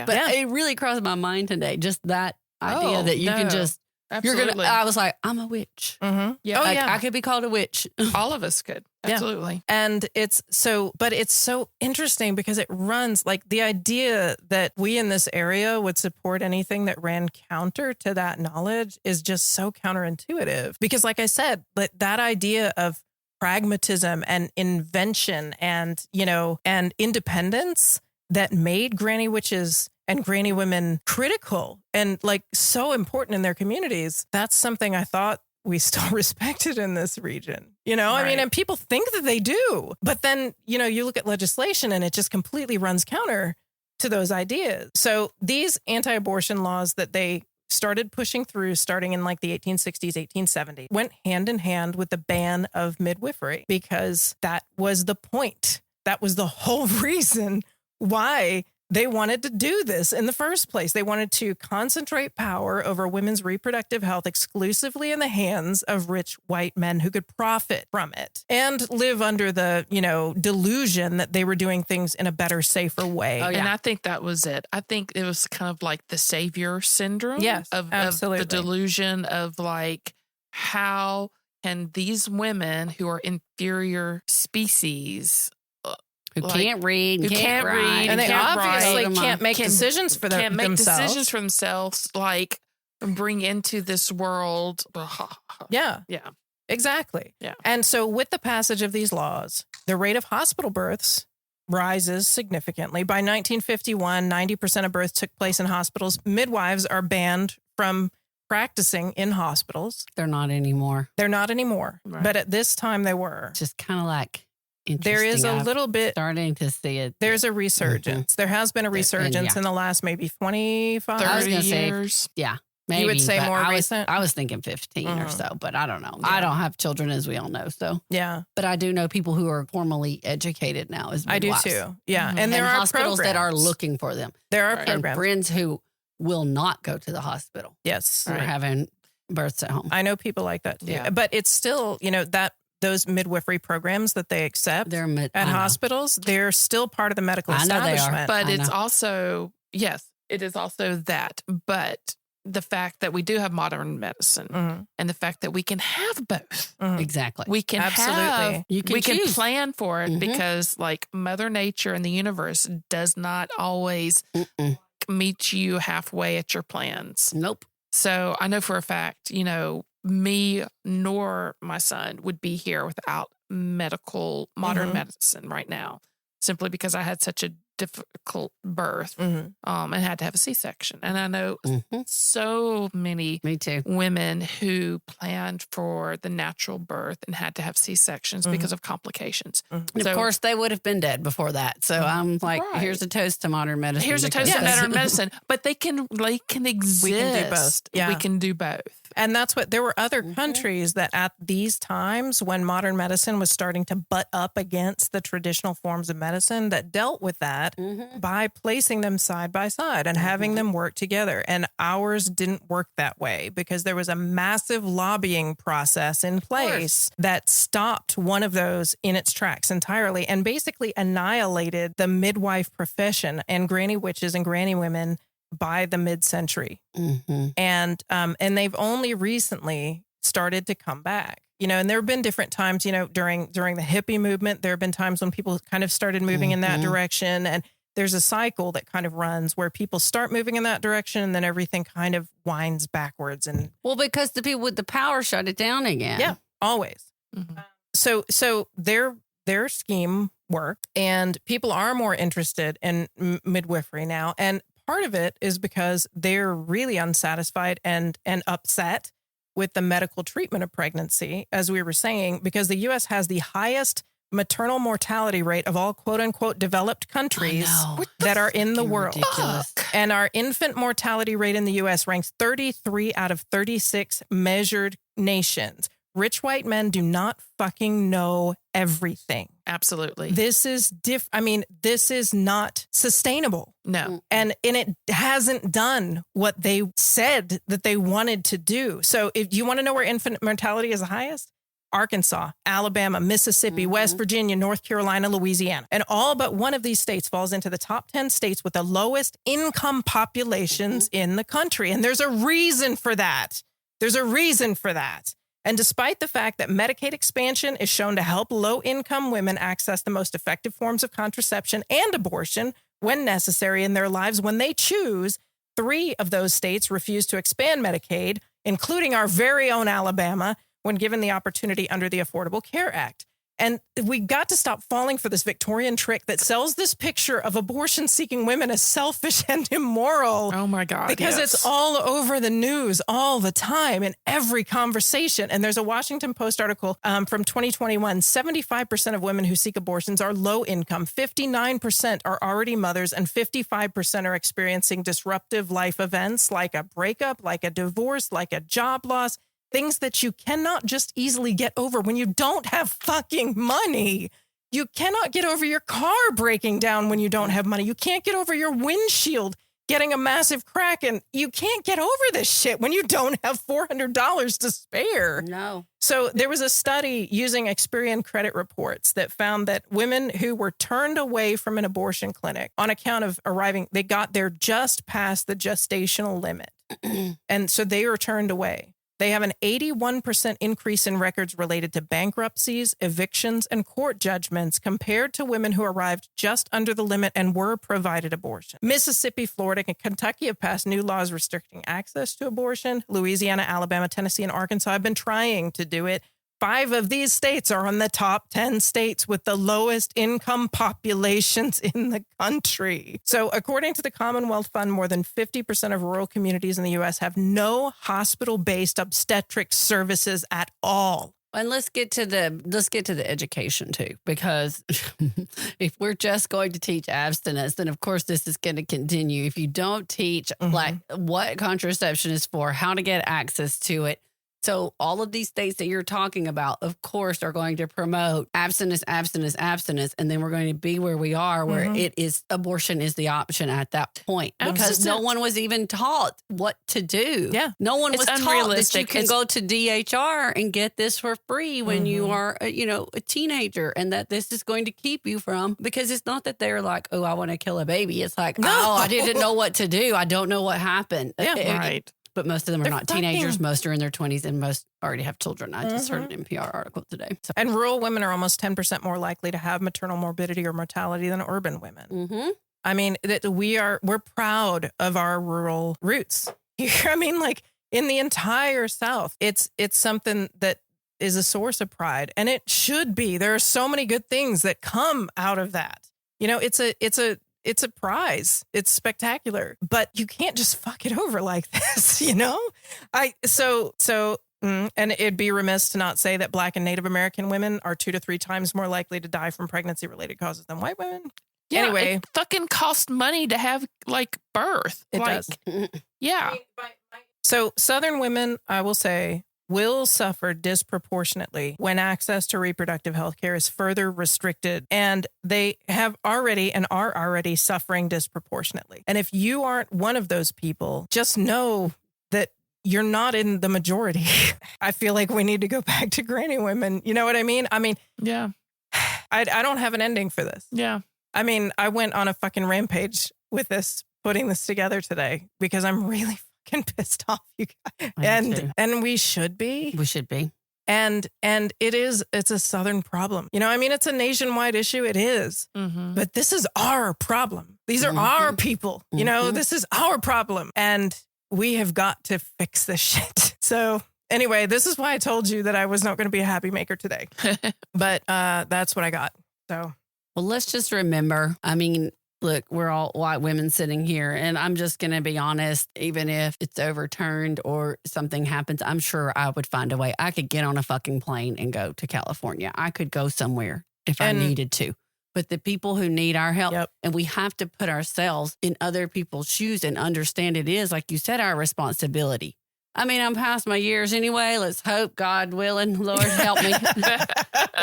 But it really crossed my mind today. Just that idea that you can just, Absolutely. I was like, I'm a witch. Yeah. I could be called a witch. All of us could. Absolutely. And it's so interesting because it runs like the idea that we in this area would support anything that ran counter to that knowledge is just so counterintuitive. Because like I said, that idea of pragmatism and invention and, and independence that made granny witches and granny women critical and like so important in their communities. That's something I thought we still respected in this region, Right. I mean, and people think that they do, but then, you look at legislation and it just completely runs counter to those ideas. So these anti-abortion laws that they started pushing through starting in like the 1860s, 1870s, went hand in hand with the ban of midwifery because that was the point. That was the whole reason why they wanted to do this in the first place. They wanted to concentrate power over women's reproductive health exclusively in the hands of rich white men who could profit from it and live under the, delusion that they were doing things in a better, safer way. Oh, yeah. And I think that was it. I think it was kind of like the savior syndrome of the delusion of like, how can these women who are inferior species Who can't read, who can't read, and they obviously write, can't make decisions for can't make themselves. decisions for themselves, like bring into this world. Yeah. Yeah. Exactly. Yeah. And so with the passage of these laws, the rate of hospital births rises significantly. By 1951, 90% of births took place in hospitals. Midwives are banned from practicing in hospitals. They're not anymore. Right. But at this time they were. It's just kind of like There is a interesting. little bit. Starting to see it. There's a resurgence. There has been a resurgence in the last maybe 25 I was gonna say, years. Yeah. Maybe, You would say but more I recent? I was thinking 15 or so, but I don't know. Yeah. I don't have children, as we all know. So, Yeah, but I do know people who are formally educated now as I do midwives. too. Yeah. Mhm. And there are hospitals that are programs. looking for them. There are Right. And programs. friends who will not go to the hospital. Yes. Who are having births at home. I know people like that too. Yeah. But it's still, that those midwifery programs that they accept They're at hospitals, they're still part of the medical I know they are. establishment. But I it's know. also, yes, it is also that. But the fact that we do have modern medicine Mhm. and the fact that we can have both. Mhm. Exactly. We can Absolutely. have, You can we can choose. plan for it Mhm. because like Mother Nature and the universe does not always Mm-mm. meet you halfway at your plans. Nope. So I know for a fact, me nor for my son would be here without modern medicine right now, simply because I had such a difficult birth and had to have a C-section. And I know so many women who planned for the natural birth and had to have C-sections because of complications. And of course, they would have been dead before that. So I'm like, here's a toast to modern medicine. Here's a toast to modern medicine. But they can exist. We can do both. Yeah. We can do both. And that's what there were other countries that at these times when modern medicine was starting to butt up against the traditional forms of medicine that dealt with that by placing them side by side and having them work together. And ours didn't work that way because there was a massive lobbying process in place that stopped one of those in its tracks entirely and basically annihilated the midwife profession and granny witches and granny women by the mid-century. And they've only recently started to come back. And there have been different times, during the hippie movement, there have been times when people kind of started moving in that direction. And there's a cycle that kind of runs where people start moving in that direction and then everything kind of winds backwards. And because the people with the power shut it down again. Yeah, always. So their scheme worked and people are more interested in midwifery now. And part of it is because they're really unsatisfied and upset with the medical treatment of pregnancy, as we were saying, because the U.S. has the highest maternal mortality rate of all quote unquote developed countries that are in the world. And our infant mortality rate in the U.S. ranks 33 out of 36 measured nations. Rich white men do not fucking know everything. Absolutely. This is this is not sustainable. No. And it hasn't done what they said that they wanted to do. So if you want to know where infant mortality is the highest, Arkansas, Alabama, Mississippi, West Virginia, North Carolina, Louisiana. And all but one of these states falls into the top 10 states with the lowest income populations in the country. And there's a reason for that. And despite the fact that Medicaid expansion is shown to help low-income women access the most effective forms of contraception and abortion when necessary in their lives when they choose, 3 of those states refuse to expand Medicaid, including our very own Alabama, when given the opportunity under the Affordable Care Act. And we got to stop falling for this Victorian trick that sells this picture of abortion-seeking women as selfish and immoral. Oh, my God. Because it's all over the news all the time in every conversation. And there's a Washington Post article from 2021. 75% of women who seek abortions are low income. 59% are already mothers and 55% are experiencing disruptive life events like a breakup, like a divorce, like a job loss. Things that you cannot just easily get over when you don't have fucking money. You cannot get over your car breaking down when you don't have money. You can't get over your windshield getting a massive crack. And you can't get over this shit when you don't have $400 to spare. No. So there was a study using Experian credit reports that found that women who were turned away from an abortion clinic on account of arriving, they got there just past the gestational limit. And so they were turned away. They have an 81% increase in records related to bankruptcies, evictions, and court judgments compared to women who arrived just under the limit and were provided abortion. Mississippi, Florida, and Kentucky have passed new laws restricting access to abortion. Louisiana, Alabama, Tennessee, and Arkansas have been trying to do it. 5 of these states are on the top 10 states with the lowest income populations in the country. So according to the Commonwealth Fund, more than 50% of rural communities in the U.S. have no hospital-based obstetric services at all. And let's get to the education too, because if we're just going to teach abstinence, then of course this is going to continue. If you don't teach like what contraception is for, how to get access to it. So all of these states that you're talking about, of course, are going to promote abstinence, abstinence, abstinence. And then we're going to be where we are, where it is abortion is the option at that point. Because no one was even taught what to do. Yeah. No one was taught that you can It's- go to DHR and get this for free when you are, a teenager, and that this is going to keep you from, because it's not that they're like, oh, I want to kill a baby. It's like, oh, I didn't know what to do. I don't know what happened. Yeah, Right. But most of them are They're not fucking- teenagers. Most are in their 20s and most already have children. I just heard an NPR article today. So. And rural women are almost 10% more likely to have maternal morbidity or mortality than urban women. I mean, we're proud of our rural roots. I mean, like in the entire South, it's something that is a source of pride, and it should be. There are so many good things that come out of that. You know, it's a prize. It's spectacular, but you can't just fuck it over like this, you know? And it'd be remiss to not say that Black and Native American women are 2 to 3 times more likely to die from pregnancy-related causes than white women. Yeah, anyway, it fucking costs money to have like birth. It like, does. Yeah. So Southern women, I will say, will suffer disproportionately when access to reproductive health care is further restricted, and they have already and are already suffering disproportionately. And if you aren't one of those people, just know that you're not in the majority. I feel like we need to go back to granny women. You know what I mean? Yeah. I don't have an ending for this. Yeah. I mean, I went on a fucking rampage with this, putting this together today, because I'm really fucking pissed off, you guys. And we should be. We should be. And it's a Southern problem. You know, I mean, it's a nationwide issue. It is. Mm-hmm. But this is our problem. These are our people. You know, this is our problem. And we have got to fix this shit. So anyway, this is why I told you that I was not going to be a happy maker today. But that's what I got. So. Well, let's just remember, I mean, look, we're all white women sitting here, and I'm just going to be honest, even if it's overturned or something happens, I'm sure I would find a way. I could get on a fucking plane and go to California. I could go somewhere if I needed to. But the people who need our help, and we have to put ourselves in other people's shoes and understand it is, like you said, our responsibility. I mean, I'm past my years anyway. Let's hope, God willing, Lord help me.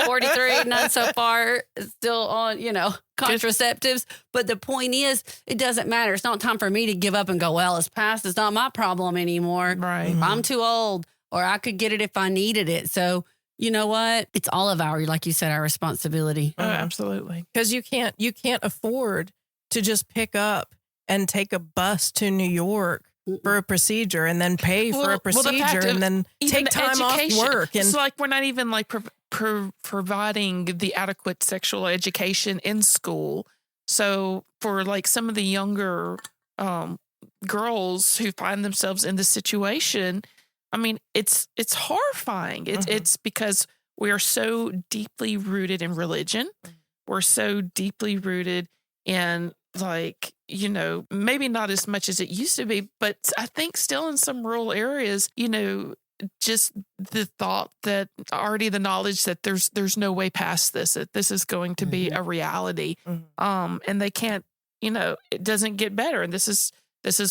43, none so far, still on, contraceptives. But the point is, it doesn't matter. It's not time for me to give up and go, well, it's past. It's not my problem anymore. Right. I'm too old, or I could get it if I needed it. So, you know what? It's all of our, like you said, our responsibility. Oh, absolutely. Because you can't afford to just pick up and take a bus to New York for a procedure and then pay for a procedure and then take time off work. And it's like we're not even like providing the adequate sexual education in school. So for like some of the younger girls who find themselves in this situation, I mean, it's horrifying. It's because we are so deeply rooted in religion. We're so deeply rooted in, like, maybe not as much as it used to be, but I think still in some rural areas, just the thought that already the knowledge that there's no way past this, that this is going to be a reality. And they can't, it doesn't get better. And this is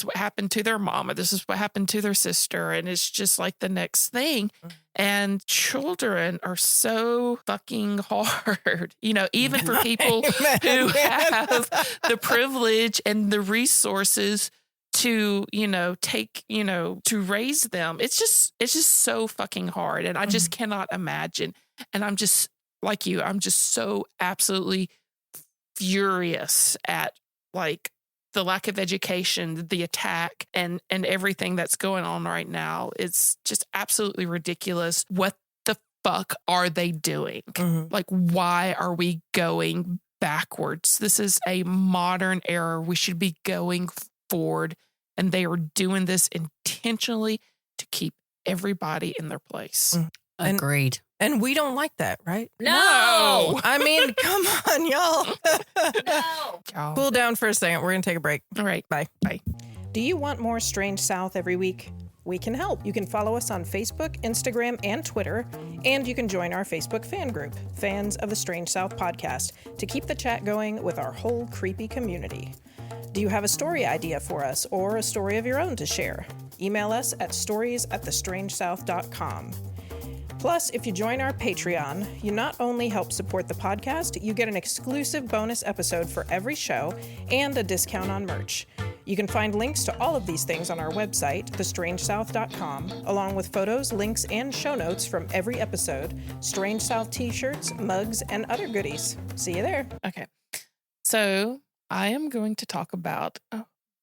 what happened to their mom, or this is what happened to their sister. And it's just like the next thing. And children are so fucking hard, even for people who have the privilege and the resources to, take, to raise them. It's just so fucking hard. And I just cannot imagine. And I'm just like you, I'm just so absolutely furious at, like, the lack of education, the attack, and everything that's going on right now. It's just absolutely ridiculous. What the fuck are they doing? Like, why are we going backwards? This is a modern era. We should be going forward. And they are doing this intentionally to keep everybody in their place. Agreed. And we don't like that, right? No. I mean, come on, y'all. No. Cool down for a second. We're going to take a break. All right. Bye. Do you want more Strange South every week? We can help. You can follow us on Facebook, Instagram, and Twitter. And you can join our Facebook fan group, Fans of the Strange South Podcast, to keep the chat going with our whole creepy community. Do you have a story idea for us or a story of your own to share? Email us at stories@thestrangesouth.com. Plus, if you join our Patreon, you not only help support the podcast, you get an exclusive bonus episode for every show and a discount on merch. You can find links to all of these things on our website, thestrangesouth.com, along with photos, links, and show notes from every episode, Strange South t-shirts, mugs, and other goodies. See you there. Okay. So I am going to talk about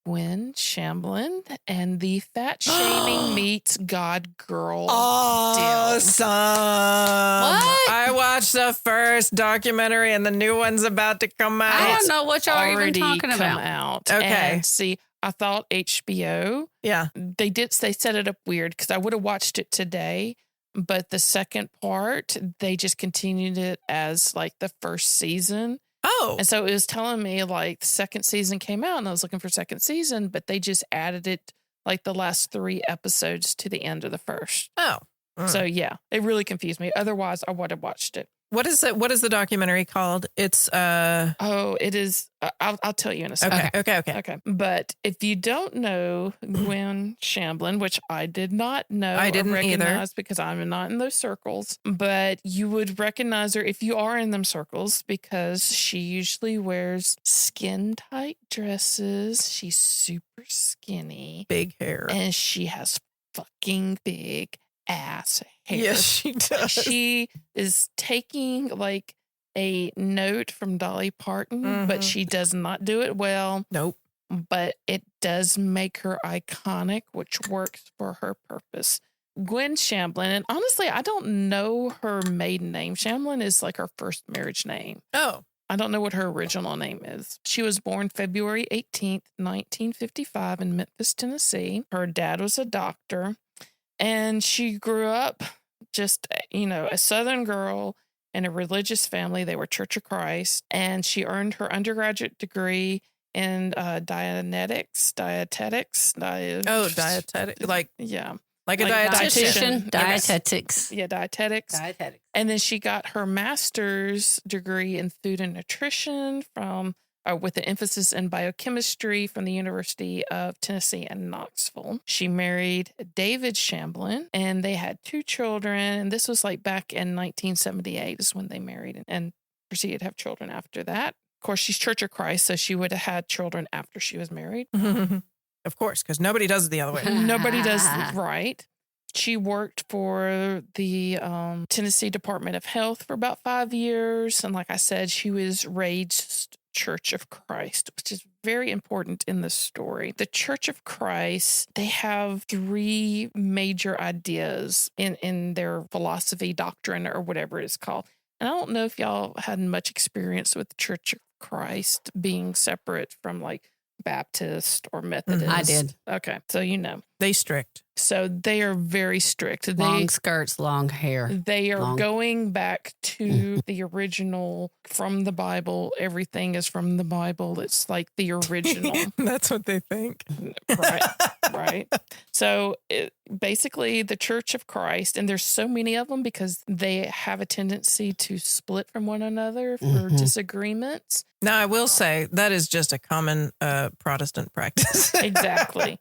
Gwen Shamblin and the fat shaming meets God girl Awesome. What? I watched the first documentary and the new one's about to come out. I don't know what y'all are even already talking come about. out. Okay. And see, I thought HBO, Yeah. they set it up weird because I would have watched it today, But the second part, they just continued it as like the first season. Oh. And so it was telling me like the second season came out and I was looking for second season, but they just added it like the last 3 episodes to the end of the first. Oh. So yeah, it really confused me. Otherwise, I would have watched it. What is it? What is the documentary called? It's it is. I'll tell you in a second. Okay. But if you don't know Gwen Shamblin, which I did not know, I didn't or recognize either because I'm not in those circles, but you would recognize her if you are in them circles because she usually wears skin tight dresses. She's super skinny, big hair, and she has fucking big ass hair. Yes, she does. She is taking like a note from Dolly Parton, but she does not do it well. Nope. But it does make her iconic, which works for her purpose. Gwen Shamblin, and honestly, I don't know her maiden name. Shamblin is like her first marriage name. Oh. I don't know what her original name is. She was born February 18th, 1955 in Memphis, Tennessee. Her dad was a doctor. And she grew up just, a Southern girl in a religious family. They were Church of Christ. And she earned her undergraduate degree in dietetics. Yeah. Like a dietitian. Dietetics. Yeah, dietetics. Dietetics. And then she got her master's degree in food and nutrition with an emphasis in biochemistry from the University of Tennessee in Knoxville. She married David Shamblin, and they had 2 children. And this was like back in 1978 is when they married and proceeded to have children after that. Of course, she's Church of Christ, so she would have had children after she was married. Of course, because nobody does it the other way. Nobody does it right. She worked for the Tennessee Department of Health for about 5 years. And like I said, she was raised Church of Christ, which is very important in the story. The Church of Christ, they have 3 major ideas in their philosophy, doctrine, or whatever it's called. And I don't know if y'all had much experience with the Church of Christ being separate from like Baptist or Methodist. I did. Okay. So They strict. So they are very strict. Long skirts, long hair. They are going back to the original from the Bible. Everything is from the Bible. It's like the original. That's what they think. Right. So basically the Church of Christ, and there's so many of them because they have a tendency to split from one another for disagreements. Now, I will say that is just a common Protestant practice. Exactly.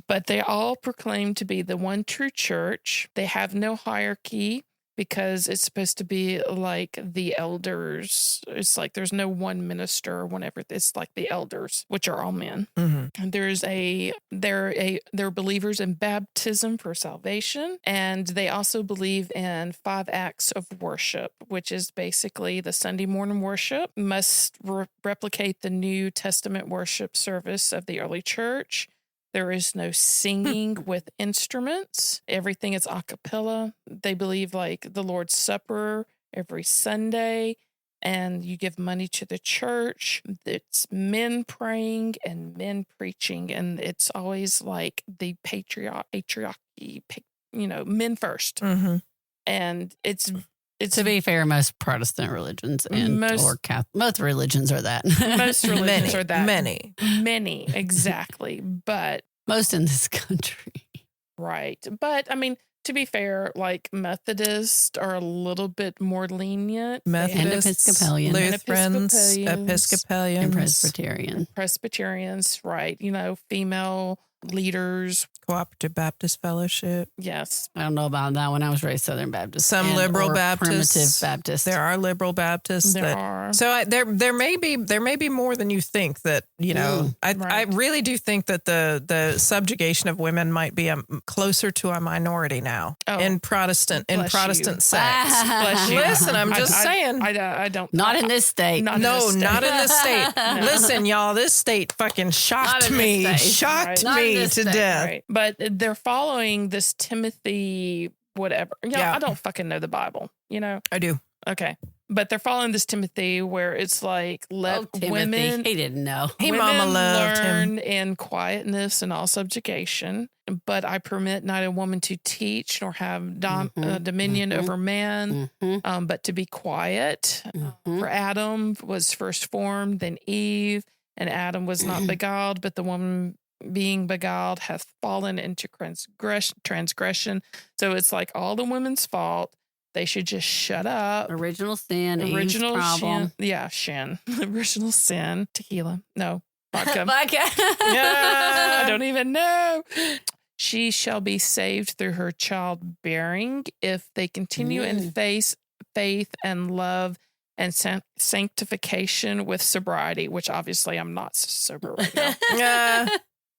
But they all proclaim to be the one true church. They have no hierarchy because it's supposed to be like the elders. It's like there's no one minister or whatever. It's like the elders, which are all men. And they're believers in baptism for salvation. And they also believe in 5 acts of worship, which is basically the Sunday morning worship must replicate the New Testament worship service of the early church. There is no singing with instruments. Everything is a cappella. They believe like the Lord's Supper every Sunday, and you give money to the church. It's men praying and men preaching, and it's always like the patriarchy, men first. And it's to be fair, most Protestant religions most religions are that. Most religions are that. Many, exactly. But most in this country. Right. But I mean, to be fair, like Methodists are a little bit more lenient. Methodists, Episcopalians, Lutherans, Episcopalians, and Presbyterians, right. Female leaders. Cooperative Baptist Fellowship. Yes. I don't know about that one. I was raised Southern Baptist. Some liberal Baptists. Primitive Baptists. There are liberal Baptists. There are. So there may be more than you think that, I really do think that the subjugation of women might be closer to a minority now in Protestant sects. Bless you. Listen, I'm just saying. I don't. Not in this state. Not in this state. Listen, y'all, this state fucking shocked me to death. Right. But they're following this Timothy whatever. I don't fucking know the Bible, I do. Okay. But they're following this Timothy where it's like, let Timothy. women He didn't know. Hey, women mama loved learn him. in quietness and all subjugation, but I permit not a woman to teach nor have dominion over man, but to be quiet. For Adam was first formed, then Eve, and Adam was not beguiled, but the woman being beguiled hath fallen into transgression. So it's like all the women's fault. They should just shut up. Original sin. Original Eve's problem. sin. Yeah, shin. Original sin. Tequila. No. Vodka. Yeah. I don't even know. She shall be saved through her childbearing if they continue in faith and love and sanctification with sobriety, which obviously I'm not sober right now. Yeah.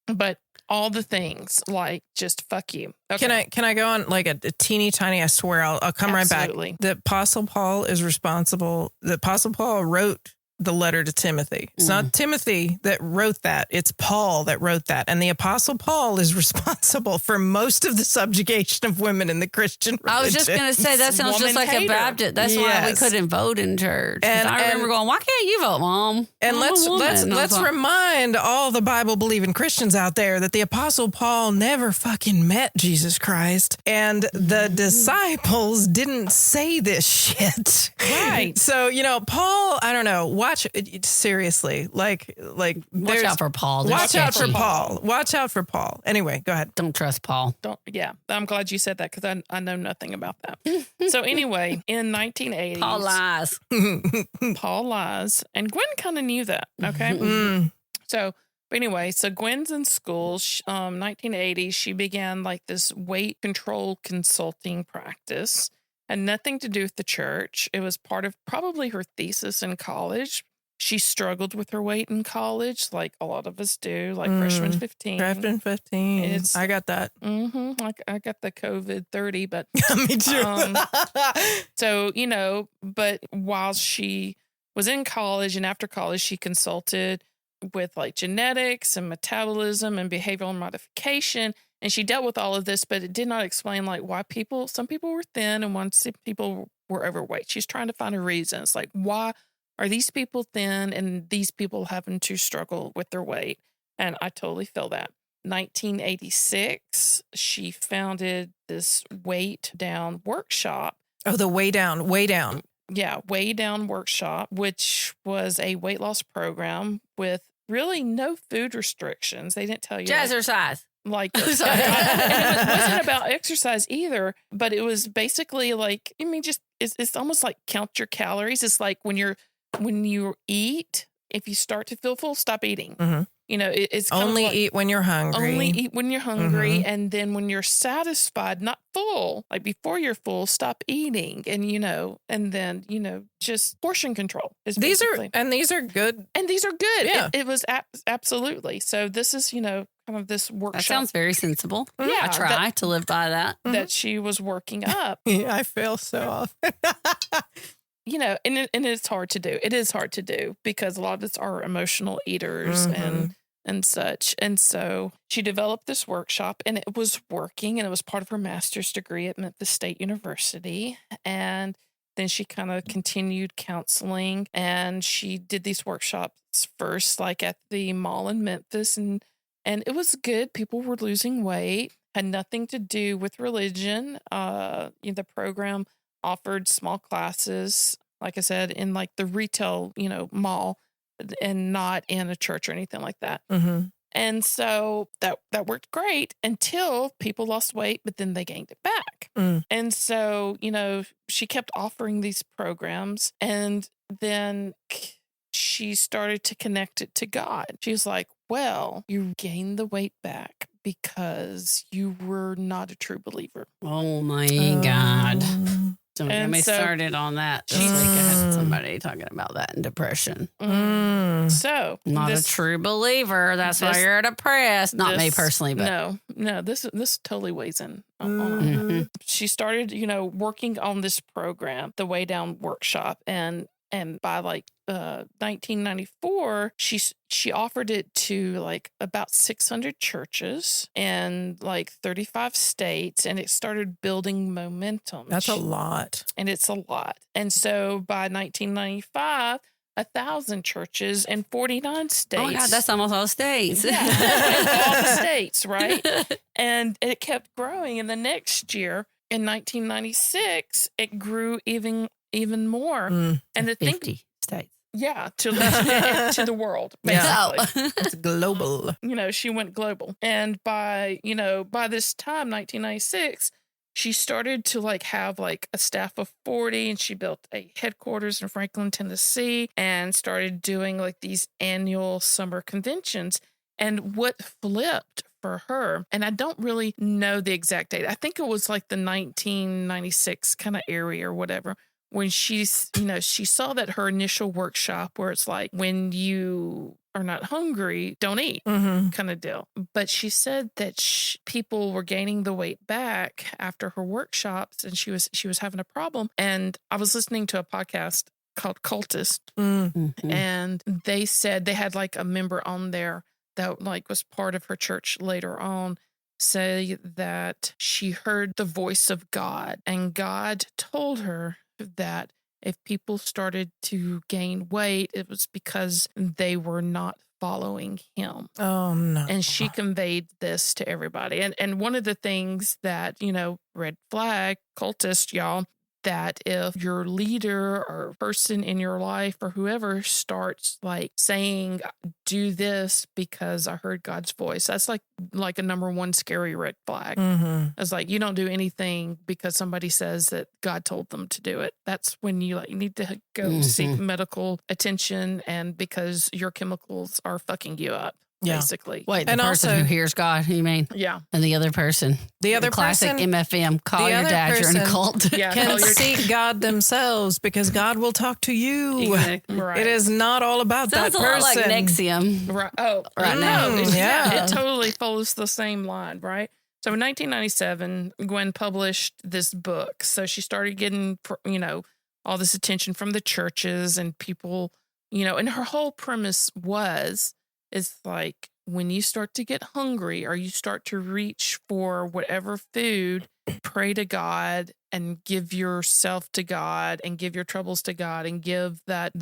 But all the things, like, just fuck you. Okay. Can I go on like a teeny tiny? I swear I'll come Absolutely. right back. The Apostle Paul is responsible. The Apostle Paul wrote the letter to Timothy. It's not Timothy that wrote that. It's Paul that wrote that. And the Apostle Paul is responsible for most of the subjugation of women in the Christian religion. I was just going to say, that sounds just like a Baptist. That's why we couldn't vote in church. And I remember going, why can't you vote, Mom? And let's remind all the Bible believing Christians out there that the Apostle Paul never fucking met Jesus Christ, and the disciples didn't say this shit. Right. So, Paul, I don't know. Watch seriously. Like watch out for Paul. Watch out for Paul. Watch out for Paul. Anyway, go ahead. Don't trust Paul. Yeah. I'm glad you said that because I know nothing about that. So anyway, in 1980s. Paul lies. Paul lies. And Gwen kind of knew that. Okay. So anyway, so Gwen's in school. 1980, she began like this weight control consulting practice. Had nothing to do with the church. It was part of probably her thesis in college. She struggled with her weight in college, like a lot of us do, like freshman 15. Freshman 15. I got that. I got the COVID 30, but me too. So, but while she was in college and after college, she consulted with like genetics and metabolism and behavioral modification. And she dealt with all of this, but it did not explain like why some people were thin and some people were overweight. She's trying to find a reason. It's like, why are these people thin and these people having to struggle with their weight? And I totally feel that. 1986, she founded this weight down workshop. Oh, the way down. Yeah, Way Down Workshop, which was a weight loss program with really no food restrictions. They didn't tell you. Jazzercise. And it wasn't about exercise either, but it was basically like, it's almost like count your calories. It's like when you eat, if you start to feel full, stop eating. It's only eat when you're hungry. Only eat when you're hungry. And then when you're satisfied, not full, like before you're full, stop eating. And then, just portion control. These are good. And these are good. Yeah. It was absolutely. So this is, kind of this workshop. That sounds very sensible. Yeah. I try to live by that. That she was working up. Yeah, I fail so often. And it's hard to do. It is hard to do because a lot of us are emotional eaters and such. And so she developed this workshop and it was working, and it was part of her master's degree at Memphis State University. And then she kind of continued counseling, and she did these workshops first, like at the mall in Memphis. And it was good. People were losing weight, had nothing to do with religion. The program offered small classes, like I said, in like the retail, mall, and not in a church or anything like that. And so that worked great until people lost weight, but then they gained it back. And so, she kept offering these programs, and then she started to connect it to God. She was like, well, you gained the weight back because you were not a true believer. Oh my God. Don't get me started on that. This week I had somebody talking about that in depression. So not a true believer. That's why you're depressed. Not me personally, but no. This totally weighs in on her. She started, working on this program, the Way Down Workshop, and And by like 1994, she offered it to like about 600 churches and like 35 states, and it started building momentum. That's a lot. And it's a lot. And so by 1995, 1,000 churches in 49 states. Oh my God, that's almost all states. Yeah, all the states, right? And it kept growing. And the next year, in 1996, it grew even more. And the 50 states. yeah, to the world, basically. It's global. She went global. And by this time, 1996, she started to like have like a staff of 40, and she built a headquarters in Franklin, Tennessee, and started doing like these annual summer conventions. And what flipped for her, and I don't really know the exact date, I think it was like the 1996 kind of area or whatever, when she saw that her initial workshop where it's like, when you are not hungry, don't eat kind of deal. But she said that people were gaining the weight back after her workshops, and she was having a problem. And I was listening to a podcast called Cultist, and they said they had like a member on there that like was part of her church later on, say that she heard the voice of God, and God told her that if people started to gain weight, it was because they were not following him. Oh, no. And she conveyed this to everybody. And one of the things that, red flag, cultist, y'all, that if your leader or person in your life or whoever starts like saying, do this because I heard God's voice, that's like a number one scary red flag. It's like, you don't do anything because somebody says that God told them to do it. That's when you need to go seek medical attention, and because your chemicals are fucking you up. Yeah. Basically. Wait, the And person also- who hears God, you mean? Yeah. And the other person. The other classic person MFM, call the your other dad, you're in a person cult. Yeah. can seek God themselves, because God will talk to you. Exactly. Right. It is not all about Sounds that a lot like person. Nexium. Right. Oh, Right no. now. Yeah. It totally follows the same line, right? So in 1997, Gwen published this book. So she started getting, all this attention from the churches and people, and her whole premise is like, when you start to get hungry or you start to reach for whatever food, pray to God and give yourself to God and give your troubles to God and give that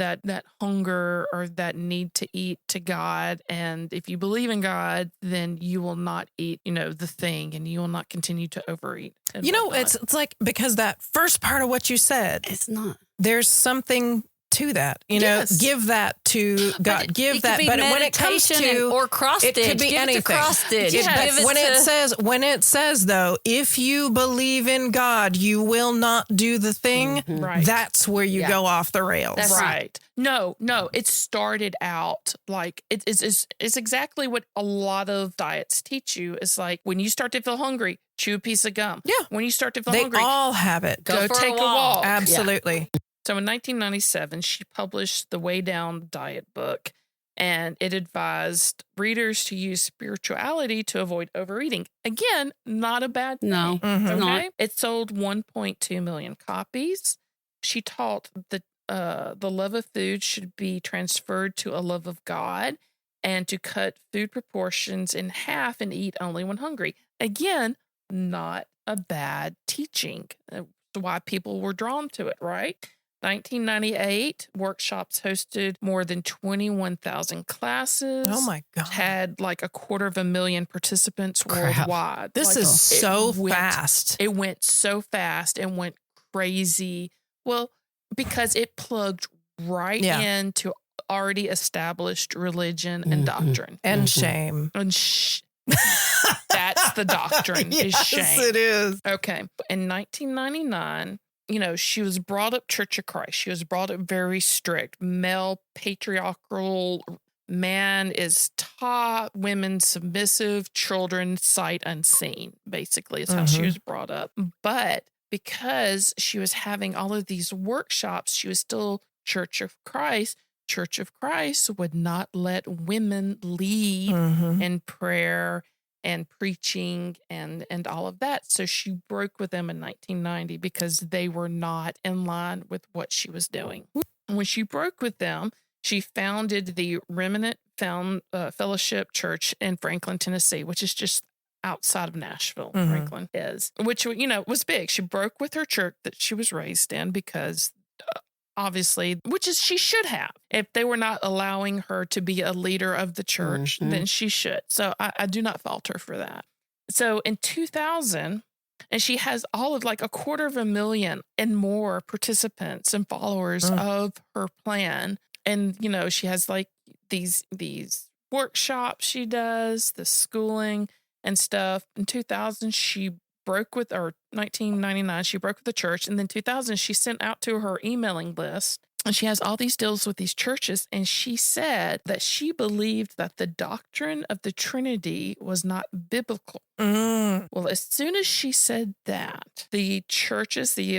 hunger or that need to eat to God. And if you believe in God, then you will not eat, the thing, and you will not continue to overeat. and whatnot. It's like, because that first part of what you said, It's not. there's something to that, Yes. give that to God, But give it that. could be But when it comes meditation to or cross it stitch, could be give anything. it to cross stitch. Yes. Give it When it says though, if you believe in God, you will not do the thing. Right. That's where you Yeah. go off the rails. That's right. No, it started out like it's exactly what a lot of diets teach you. It's like, when you start to feel hungry, chew a piece of gum. Yeah. When you start to feel They hungry, all have it. go for a take a walk. walk. Absolutely. So in 1997, she published the Way Down Diet book, and it advised readers to use spirituality to avoid overeating. Again, not a bad thing. No, Mhm. it's not. Okay. It sold 1.2 million copies. She taught that the love of food should be transferred to a love of God, and to cut food proportions in half and eat only when hungry. Again, not a bad teaching. That's why people were drawn to it, right? 1998, workshops hosted more than 21,000 classes. Oh my God. Had like 250,000 participants Crap. worldwide. This Like, is it so went- fast. It went so fast and went crazy. Well, because it plugged right Yeah. into already established religion and doctrine. And shame. And that's the doctrine, is Yes, shame. it is. Okay. In 1999, she was brought up Church of Christ. She was brought up very strict, male, patriarchal. Man is taught, women submissive, children sight unseen, basically, is how she was brought up. But because she was having all of these workshops, she was still Church of Christ. Church of Christ would not let women lead Mhm. in prayer and preaching and all of that. So she broke with them in 1990 because they were not in line with what she was doing. When she broke with them, she founded the Remnant Fellowship Church in Franklin, Tennessee, which is just outside of Nashville. Franklin is, which, was big. She broke with her church that she was raised in because obviously, which is she should have. If they were not allowing her to be a leader of the church, then she should. So I do not fault her for that. So in 2000, and she has all of like 250,000 and more participants and followers of her plan. And, she has like these workshops she does, the schooling and stuff. In 2000, she broke with, or 1999, she broke with the church. And then 2000, she sent out to her emailing list. And she has all these deals with these churches. And she said that she believed that the doctrine of the Trinity was not biblical. Well, as soon as she said that, the churches, the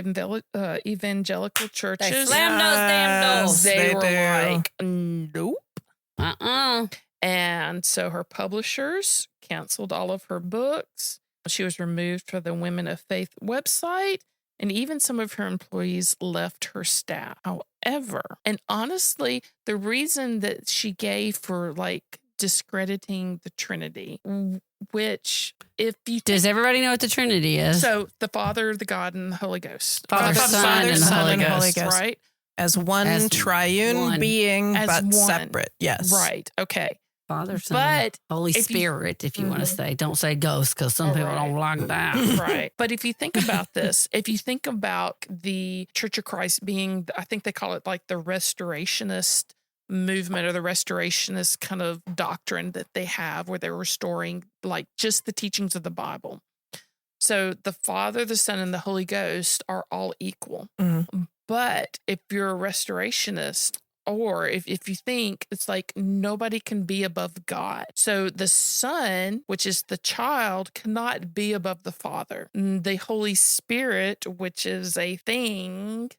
evangelical churches, They slammed those damn doors. They were do. like, nope. And so her publishers canceled all of her books. She was removed from the Women of Faith website, and even some of her employees left her staff. However, and honestly, the reason that she gave for like discrediting the Trinity, which if you Does everybody know what the Trinity is? so the Father, the God, and the Holy Ghost. Father, Son, and the Holy Ghost. Right? As one triune being, As but one. separate. Yes. Right. Okay. Father, Son, But Holy if you- Spirit, if you want to say. Don't say ghost because some people don't like that. Right. But if you think about this, if you think about the Church of Christ being, I think they call it like the restorationist movement or the restorationist kind of doctrine that they have where they're restoring like just the teachings of the Bible. So the Father, the Son, and the Holy Ghost are all equal. But if you're a restorationist, or if you think it's like nobody can be above God. So the Son, which is the child, cannot be above the Father. The Holy Spirit, which is a thing,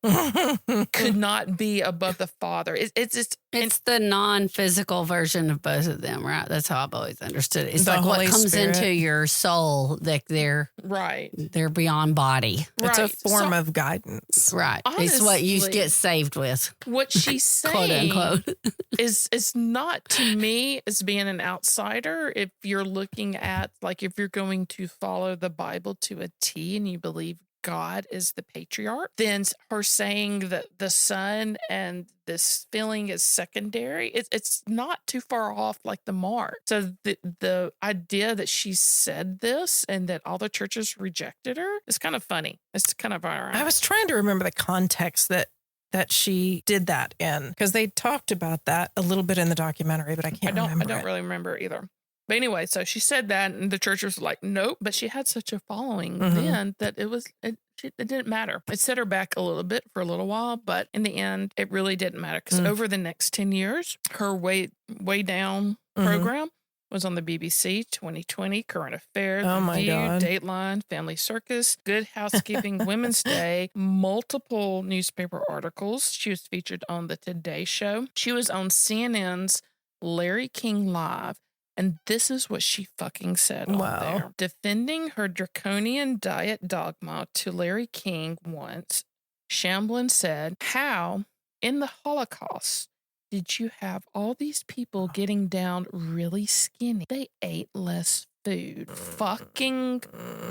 could not be above the Father. It's the non-physical version of both of them, right? That's how I've always understood it. It's The like what Holy comes Spirit. into your soul, that they're beyond body. It's a Right. form So- of guidance. Right. It's what you Honestly, get saved with, What she's quote saying unquote. is not to me as being an outsider. If you're looking at like if you're going to follow the Bible to a T and you believe God is the patriarch, then her saying that the Son and this feeling is secondary, it's not too far off like the mark. So the idea that she said this and that all the churches rejected her is kind of funny. It's kind of ironic. I was trying to remember the context that she did that in, because they talked about that a little bit in the documentary, but I can't remember. I don't it. really remember either. But anyway, so she said that, and the church was like, nope. But she had such a following then that it didn't matter. It set her back a little bit for a little while, but in the end, it really didn't matter because over the next 10 years, her Way Down program was on the BBC, 2020, Current Affairs, Oh The my View, God. Dateline, Family Circus, Good Housekeeping, Women's Day, multiple newspaper articles. She was featured on the Today Show. She was on CNN's Larry King Live. And this is what she fucking said on there. Defending her draconian diet dogma to Larry King once, Shamblin said, how in the Holocaust did you have all these people getting down really skinny? They ate less food. Fucking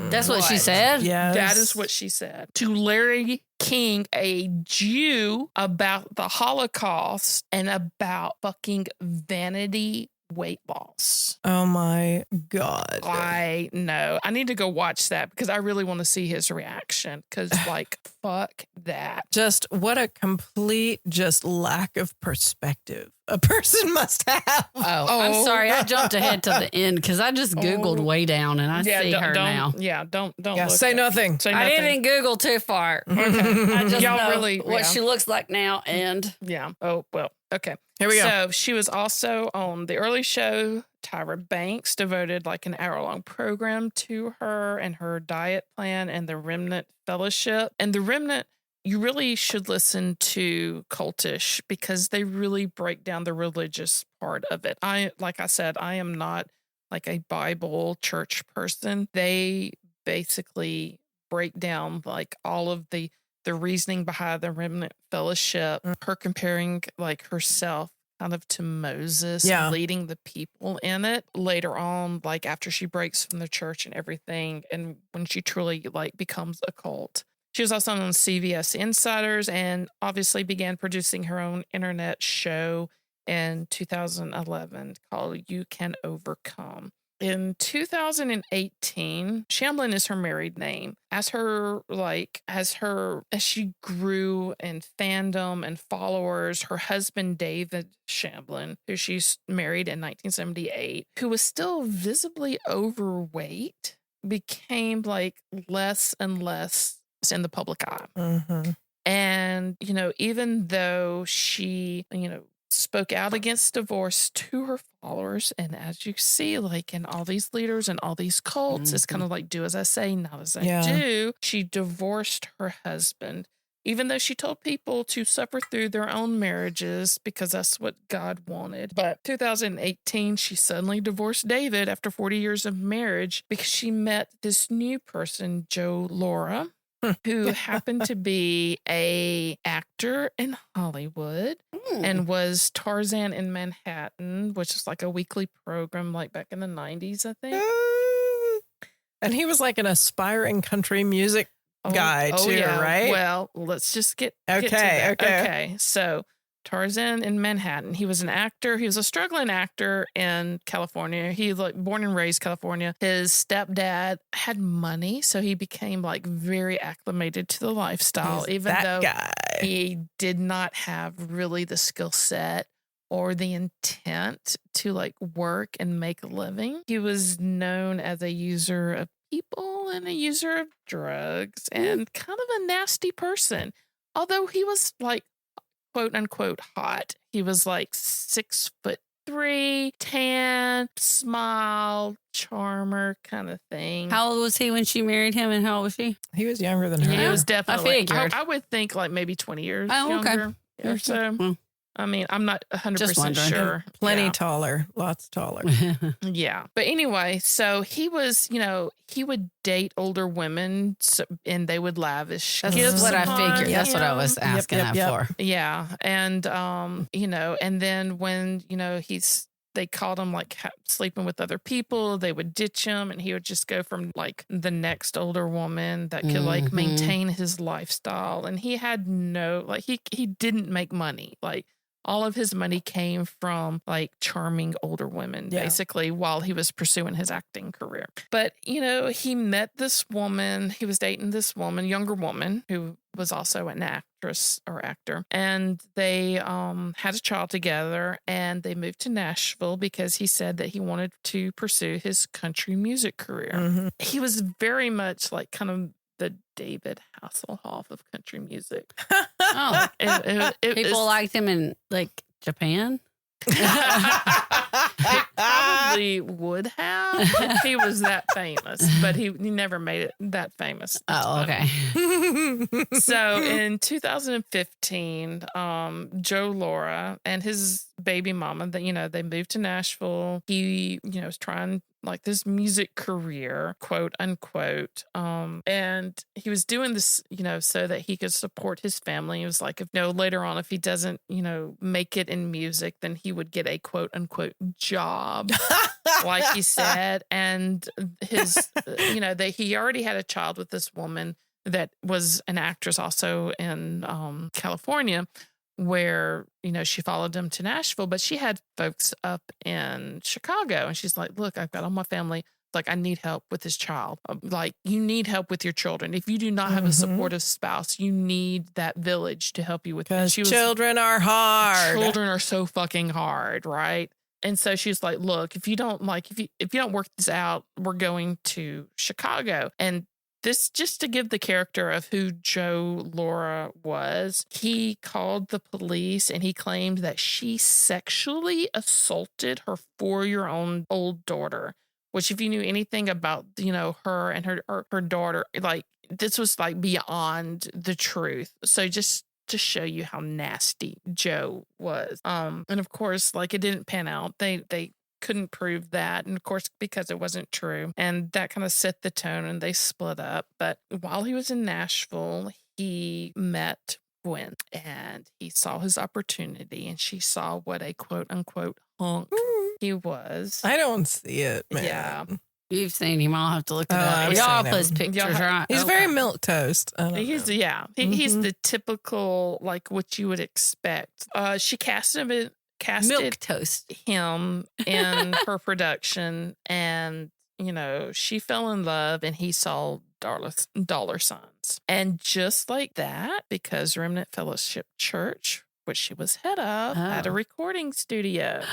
That's what she said? Yes. That is what she said. To Larry King, a Jew, about the Holocaust and about fucking vanity weight loss. Oh my God. I know. I need to go watch that because I really want to see his reaction because like, fuck that. Just what a complete just lack of perspective a person must have. Oh, I'm sorry. I jumped ahead to the end because I just Googled Way Down and I see her now. Yeah, don't Yeah, look say at- nothing. Say I nothing. didn't Google too far. Okay. I just Y'all know really- what yeah. she looks like now. And Yeah. Oh, well. Okay. Here we go. So she was also on The Early Show. Tyra Banks devoted like an hour-long program to her and her diet plan and the Remnant Fellowship. And the Remnant, you really should listen to Cultish because they really break down the religious part of it. Like I said, I am not like a Bible church person. They basically break down like all of the the reasoning behind the Remnant Fellowship, her comparing like herself kind of to Moses, leading the people in it later on, like after she breaks from the church and everything, and when she truly like becomes a cult. She was also on CBS Insiders and obviously began producing her own internet show in 2011 called You Can Overcome. In 2018, Shamblin is her married name. As she grew in fandom and followers, her husband David Shamblin, who she's married in 1978, who was still visibly overweight, became like less and less in the public eye. Mm-hmm. And, even though she, spoke out against divorce to her followers, and as you see, like in all these leaders and all these cults, it's kind of like do as I say, not as I do. She divorced her husband, even though she told people to suffer through their own marriages because that's what God wanted. But 2018, she suddenly divorced David after 40 years of marriage because she met this new person, Joe Laura, who happened to be a actor in Hollywood and was Tarzan in Manhattan, which is like a weekly program like back in the 90s, I think. And he was like an aspiring country music guy too, right? Well, let's just get to that. Okay. So Tarzan in Manhattan. He was an actor. He was a struggling actor in California. He was born and raised California. His stepdad had money, so he became like very acclimated to the lifestyle, even though he did not have really the skill set or the intent to like work and make a living. He was known as a user of people and a user of drugs and kind of a nasty person. Although he was like quote unquote hot. He was like 6'3", tan, smile, charmer kind of thing. How old was he when she married him, and how old was she? He was younger than her. He was definitely. I figured. I would think like maybe 20 years okay. younger or so. Well, I mean, I'm not 100% sure. Plenty taller, lots taller. Yeah. But anyway, so he was, he would date older women and they would lavish That's gifts what I upon figured. That's what I was asking that for. Yeah. And, and then when, they called him like sleeping with other people, they would ditch him and he would just go from like the next older woman that could like maintain his lifestyle. And he had he didn't make money. Like all of his money came from like charming older women, basically, while he was pursuing his acting career. But, he met this woman, he was dating this woman, younger woman, who was also an actress or actor. And they had a child together and they moved to Nashville because he said that he wanted to pursue his country music career. Mm-hmm. He was very much like kind of the David Hasselhoff of country music. Oh, people liked him in like Japan. They probably would have if he was that famous, but he never made it that famous. Oh, okay. So in 2015, Joe Laura and his baby mama, they moved to Nashville. He, was trying like this music career, quote unquote. And he was doing this, so that he could support his family. He was like, later on, if he doesn't, make it in music, then he would get a quote unquote job, like he said. And his, he already had a child with this woman that was an actress also in California, where, she followed him to Nashville, but she had folks up in Chicago. And she's like, look, I've got all my family. Like, I need help with this child. Like, you need help with your children. If you do not have a supportive spouse, you need that village to help you with it. Because children are hard. Children are so fucking hard, right? And so she's like, look, if you don't work this out, we're going to Chicago. And this, just to give the character of who Joe Laura was, he called the police and he claimed that she sexually assaulted her 4-year-old daughter, which if you knew anything about, her and her daughter, like this was like beyond the truth. So just to show you how nasty Joe was. And of course, like it didn't pan out. They couldn't prove that. And of course, because it wasn't true. And that kind of set the tone and they split up. But while he was in Nashville, he met Gwen and he saw his opportunity and she saw what a quote unquote hunk he was. I don't see it, man. Yeah. You've seen him. I'll have to look it Oh, up. I've Y'all seen post him. pictures, right? He's Okay. very milk toast. I don't He's know. he's the typical like what you would expect. She casted milk toast. him in her production, and she fell in love, and he saw dollar signs, and just like that, because Remnant Fellowship Church, which she was head of, had a recording studio.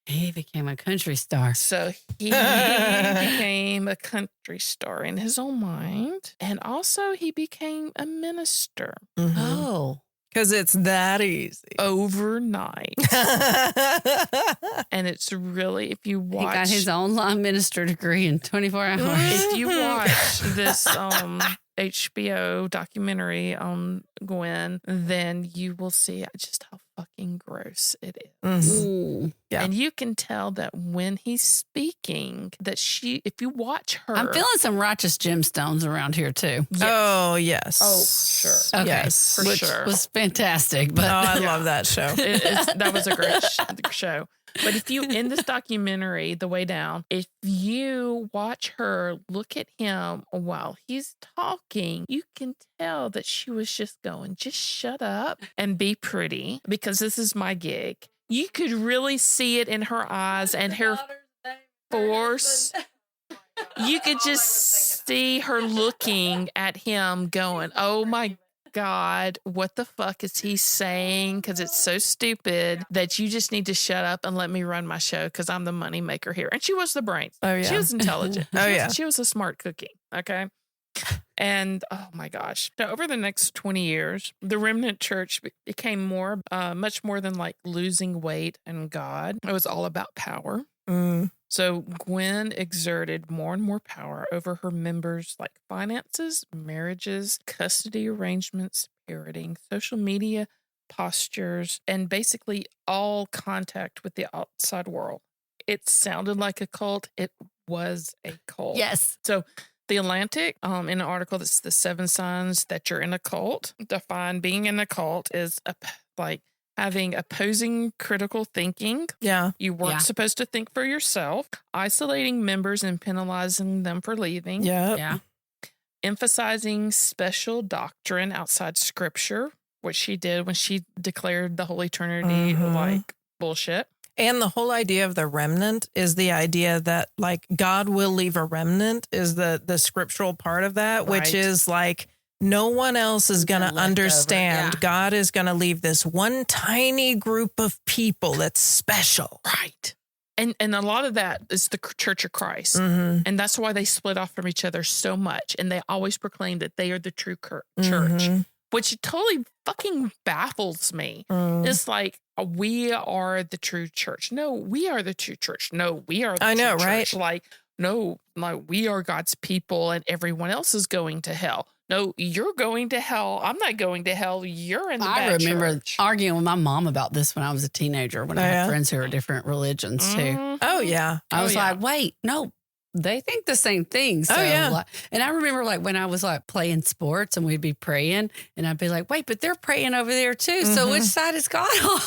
He became a country star. So he became a country star in his own mind. And also he became a minister Oh. Because it's that easy. overnight. And it's really, if you watch. He got his online minister degree in 24 hours. If you watch this HBO documentary on Gwen, then you will see just how fucking gross it is. Ooh. Yeah. And you can tell that when he's speaking, that if you watch her. I'm feeling some righteous gemstones around here too. Yes. Oh, yes. Oh, sure. Okay. Yes. For Which sure. was fantastic. But Oh, I love that show. That was a great show. But if you, in this documentary, The Way Down, if you watch her look at him while he's talking, you can tell that she was just going, just shut up and be pretty because this is my gig. You could really see it in her eyes and her force. You could just see her looking at him going, oh my God, what the fuck is he saying? Because it's so stupid that you just need to shut up and let me run my show because I'm the money maker here. And she was the brains. Oh, yeah. She was intelligent. Oh, She was a smart cookie. Okay. And oh my gosh. So over the next 20 years, the Remnant Church became much more than like losing weight and God. It was all about power. So Gwen exerted more and more power over her members' like finances, marriages, custody arrangements, parenting, social media postures, and basically all contact with the outside world. It sounded like a cult. It was a cult. yes. So The Atlantic, in an article that's the 7 signs that you're in a cult, defined being in a cult is like having opposing critical thinking. Yeah. You weren't supposed to think for yourself. Isolating members and penalizing them for leaving. Yeah. Yeah. Emphasizing special doctrine outside scripture, which she did when she declared the Holy Trinity like bullshit. And the whole idea of the remnant is the idea that like God will leave a remnant is the scriptural part of that, which Right. is like no one else is going to Leftover, understand. yeah. God is going to leave this one tiny group of people that's special. Right. And a lot of that is the Church of Christ. Mm-hmm. And that's why they split off from each other so much. And they always proclaim that they are the true church, Mhm. which totally fucking baffles me. It's like, we are the true church. No, we are the true church. No, we are the I know, true right? church. Like, no, we are God's people and everyone else is going to hell. No, you're going to hell. I'm not going to hell. You're in the I bad remember church. arguing with my mom about this when I was a teenager, when I had friends who were different religions too. Mhm. Oh, yeah. I Oh, was yeah. like, wait, no, they think the same thing. So, Oh, yeah. like, and I remember like when I was like playing sports and we'd be praying and I'd be like, wait, but they're praying over there too. So which side is God on?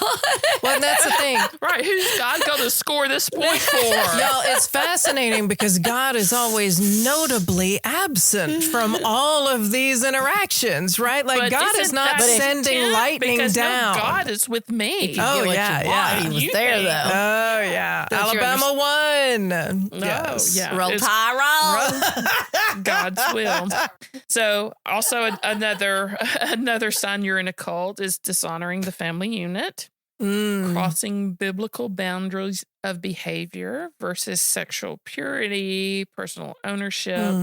Well, that's the thing. Right. Who's God going to score this point for? Y'all, it's fascinating because God is always notably absent from all of these interactions, right? Like But God is isn't not that sending intent? lightning Because down. No, God is with me. Oh, Get what yeah, you want. yeah. He was You there think- though. Oh, yeah. Don't you Alabama won. Yes. yeah. Roll It's Tide, roll. God's will. So also another sign you're in a cult is dishonoring the family unit, crossing biblical boundaries of behavior versus sexual purity, personal ownership,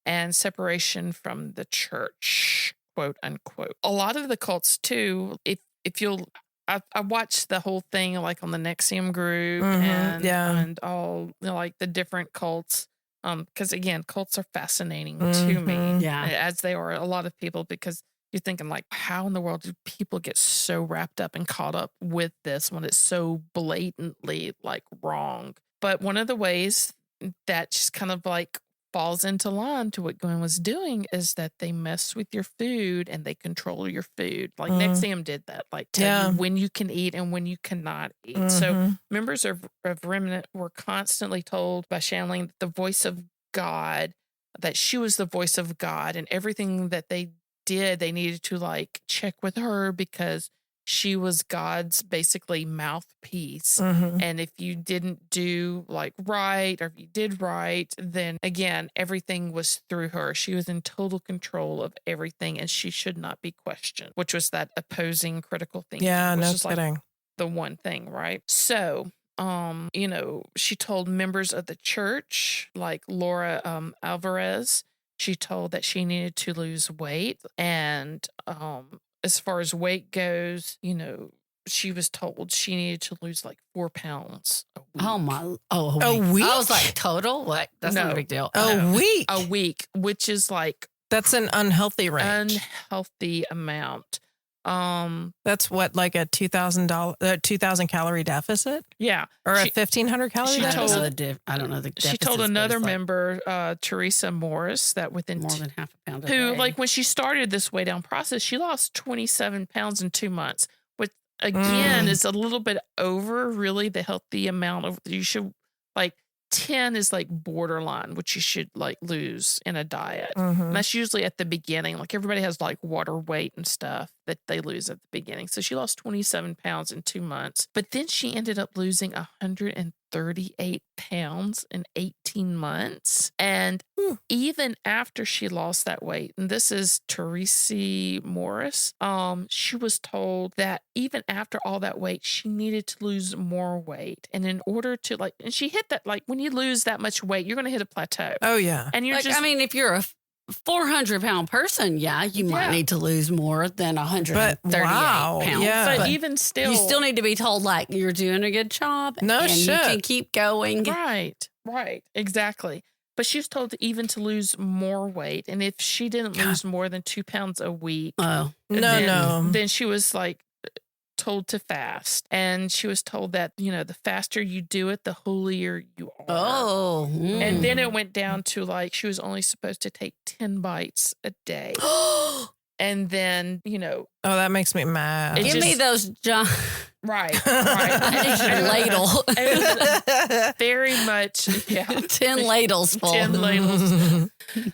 and separation from the church, quote unquote. A lot of the cults too, if you'll I watched the whole thing like on the Nexium group and all like the different cults. Because again, cults are fascinating to me, Yeah. as they are a lot of people, because you're thinking like, how in the world do people get so wrapped up and caught up with this when it's so blatantly like wrong? But one of the ways that just kind of like falls into line to what Gwen was doing is that they mess with your food and they control your food. Like Nexium did that, like tell you when you can eat and when you cannot eat. So members of Remnant were constantly told by Shamling that the voice of God, that she was the voice of God, and everything that they did, they needed to like check with her because she was God's basically mouthpiece. And if you didn't do like right, or if you did right, then again, everything was through her. She was in total control of everything and she should not be questioned, which was that opposing critical thinking. Yeah, which no is kidding. like the one thing, right? So, you know, she told members of the church, like Laura Alvarez, she told that she needed to lose weight. And as far as weight goes, you know, she was told she needed to lose like 4 pounds a week. A week? I was like, total? What? That's not a big deal. A week? A week, which is like... That's an unhealthy range. Unhealthy amount. That's what, like a 2,000 calorie deficit? Yeah. Or a 1,500 calorie deficit? I don't know the She told another member, Teresa Morris, that within more than half a pound a who, day. like when she started this weigh down process, she lost 27 pounds in 2 months, which again is a little bit over really the healthy amount of, you should like 10 is like borderline, which you should like lose in a diet. And that's usually at the beginning. Like everybody has like water weight and stuff that they lose at the beginning. So she lost 27 pounds in 2 months, but then she ended up losing 138 pounds in 18 months. And even after she lost that weight, and this is Teresa Morris, she was told that even after all that weight, she needed to lose more weight. And in order to like, and she hit that, like when you lose that much weight, you're going to hit a plateau. Oh yeah. And you're like, just, I mean, if you're a 400-pound person, you might need to lose more than 138 pounds. Yeah. But even still, you still need to be told like you're doing a good job. No and shit. you can keep going. Right, exactly. But she was told even to lose more weight, and if she didn't lose more than 2 pounds a week, then she was like told to fast. And she was told that, you know, the faster you do it, the holier you are. And then it went down to like she was only supposed to take 10 bites a day. And then, you know. Oh, that makes me mad. Give me those Right. ladle. Very much, 10 ladles full. 10 ladles.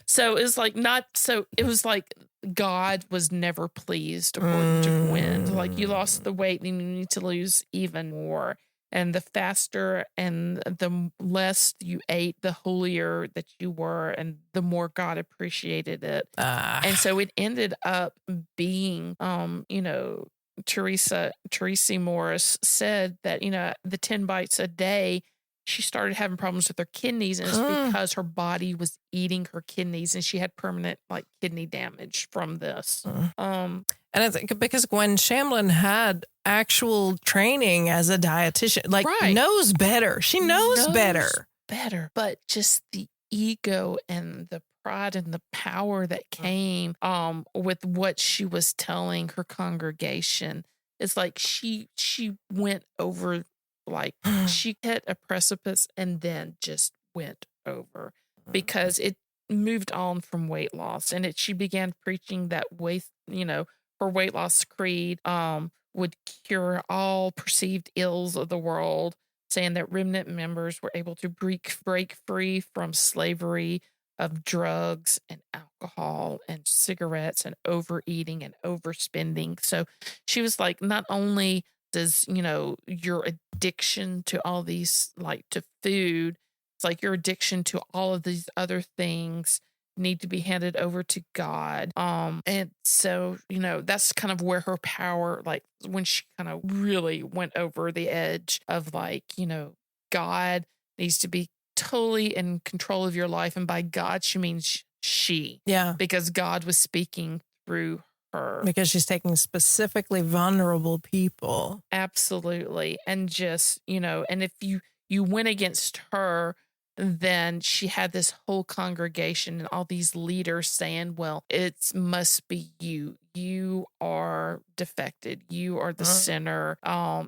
So it was like it was like God was never pleased according to Gwen. Like you lost the weight and you need to lose even more. And the faster and the less you ate, the holier that you were and the more God appreciated it. And so it ended up being, you know, Teresa Morris said that, you know, the 10 bites a day, she started having problems with her kidneys, and it's because her body was eating her kidneys and she had permanent like kidney damage from this. And I think because Gwen Shamlin had actual training as a dietitian, like knows better. She knows better. But just the ego and the pride and the power that came with what she was telling her congregation. It's like she went over, like she hit a precipice and then just went over because it moved on from weight loss, and she began preaching that her weight loss creed would cure all perceived ills of the world, saying that remnant members were able to break free from slavery of drugs and alcohol and cigarettes and overeating and overspending. So she was like, not only does, you know, your addiction to all these, like to food, it's like your addiction to all of these other things need to be handed over to God. And so, you know, that's kind of where her power, like when she kind of really went over the edge of like, you know, God needs to be totally in control of your life. And by God, she means she. Yeah. Because God was speaking through her. Because she's taking specifically vulnerable people. Absolutely. And just, you know, and if you went against her, then she had this whole congregation and all these leaders saying, well, it must be you. You are defected. You are the sinner.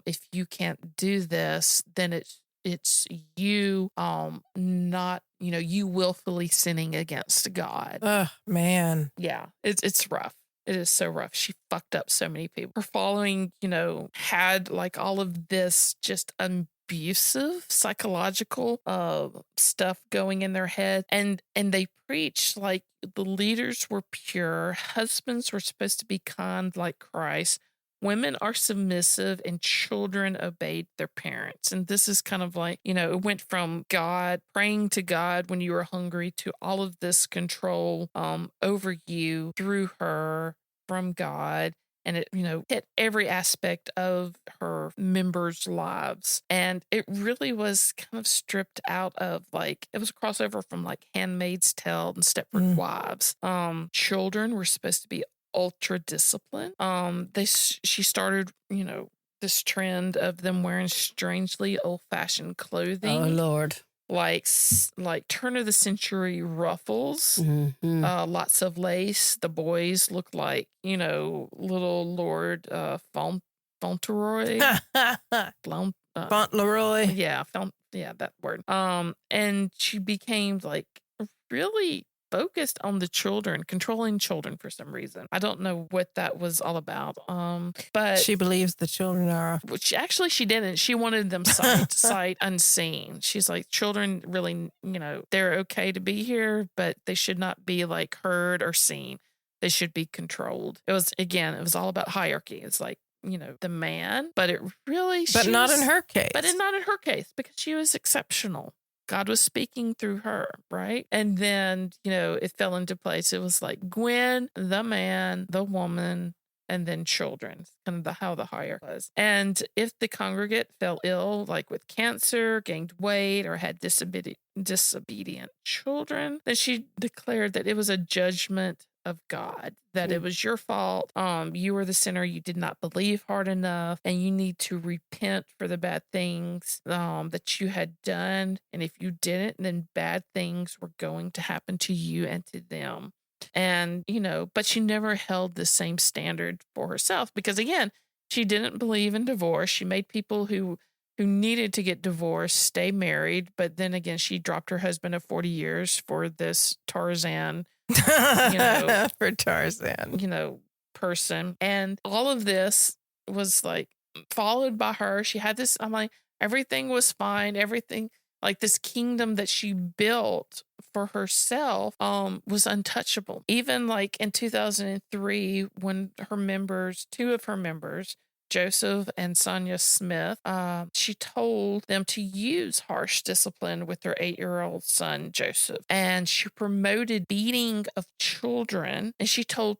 If you can't do this, then it's you not, you willfully sinning against God. Oh, man. Yeah, it's rough. It is so rough. She fucked up so many people. Her following, had like all of this just abusive psychological stuff going in their head, and they preached like the leaders were pure, husbands were supposed to be kind like Christ, women are submissive, and children obeyed their parents. And this is kind of like, it went from God praying to God when you were hungry to all of this control over you through her from God. And it, hit every aspect of her members' lives. And it really was kind of stripped out of like, it was a crossover from like Handmaid's Tale and Stepford Wives. Children were supposed to be ultra disciplined. She started, this trend of them wearing strangely old-fashioned clothing. Oh, Lord. Like turn of the century ruffles, lots of lace. The boys look like, little Lord Fauntleroy. Fauntleroy. Yeah, that word. And she became like really focused on the children, controlling children for some reason. I don't know what that was all about. But she believes the children are. Which actually she didn't. She wanted them sight unseen. She's like, children really, they're okay to be here, but they should not be like heard or seen. They should be controlled. It was all about hierarchy. It's like, the man, but it really, but not in her case. But not in her case, because she was exceptional. God was speaking through her, right? And then, it fell into place. It was like Gwen, the man, the woman, and then children, kind of how the hierarchy was. And if the congregate fell ill, like with cancer, gained weight, or had disobedient children, then she declared that it was a judgment of God, that it was your fault. You were the sinner. You did not believe hard enough, and you need to repent for the bad things that you had done. And if you didn't, then bad things were going to happen to you and to them. And, but she never held the same standard for herself because, again, she didn't believe in divorce. She made people who needed to get divorced stay married. But then again, she dropped her husband of 40 years for this Tarzan, for Tarzan, person. And all of this was like followed by her. She had this, I'm like, everything was fine. Everything, like this kingdom that she built for herself was untouchable. Even like in 2003, when two of her members, Joseph and Sonia Smith, she told them to use harsh discipline with their 8-year-old son, Joseph. And she promoted beating of children. And she told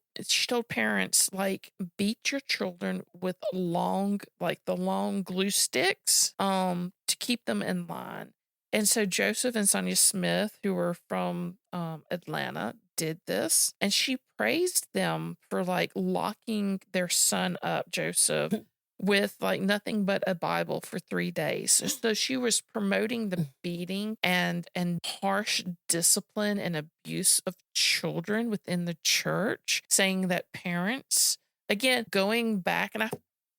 parents, like, beat your children with the long glue sticks to keep them in line. And so Joseph and Sonia Smith, who were from Atlanta, did this. And she praised them for like locking their son up, Joseph, with like nothing but a Bible for 3 days. So she was promoting the beating and harsh discipline and abuse of children within the church, saying that parents, again, going back, and I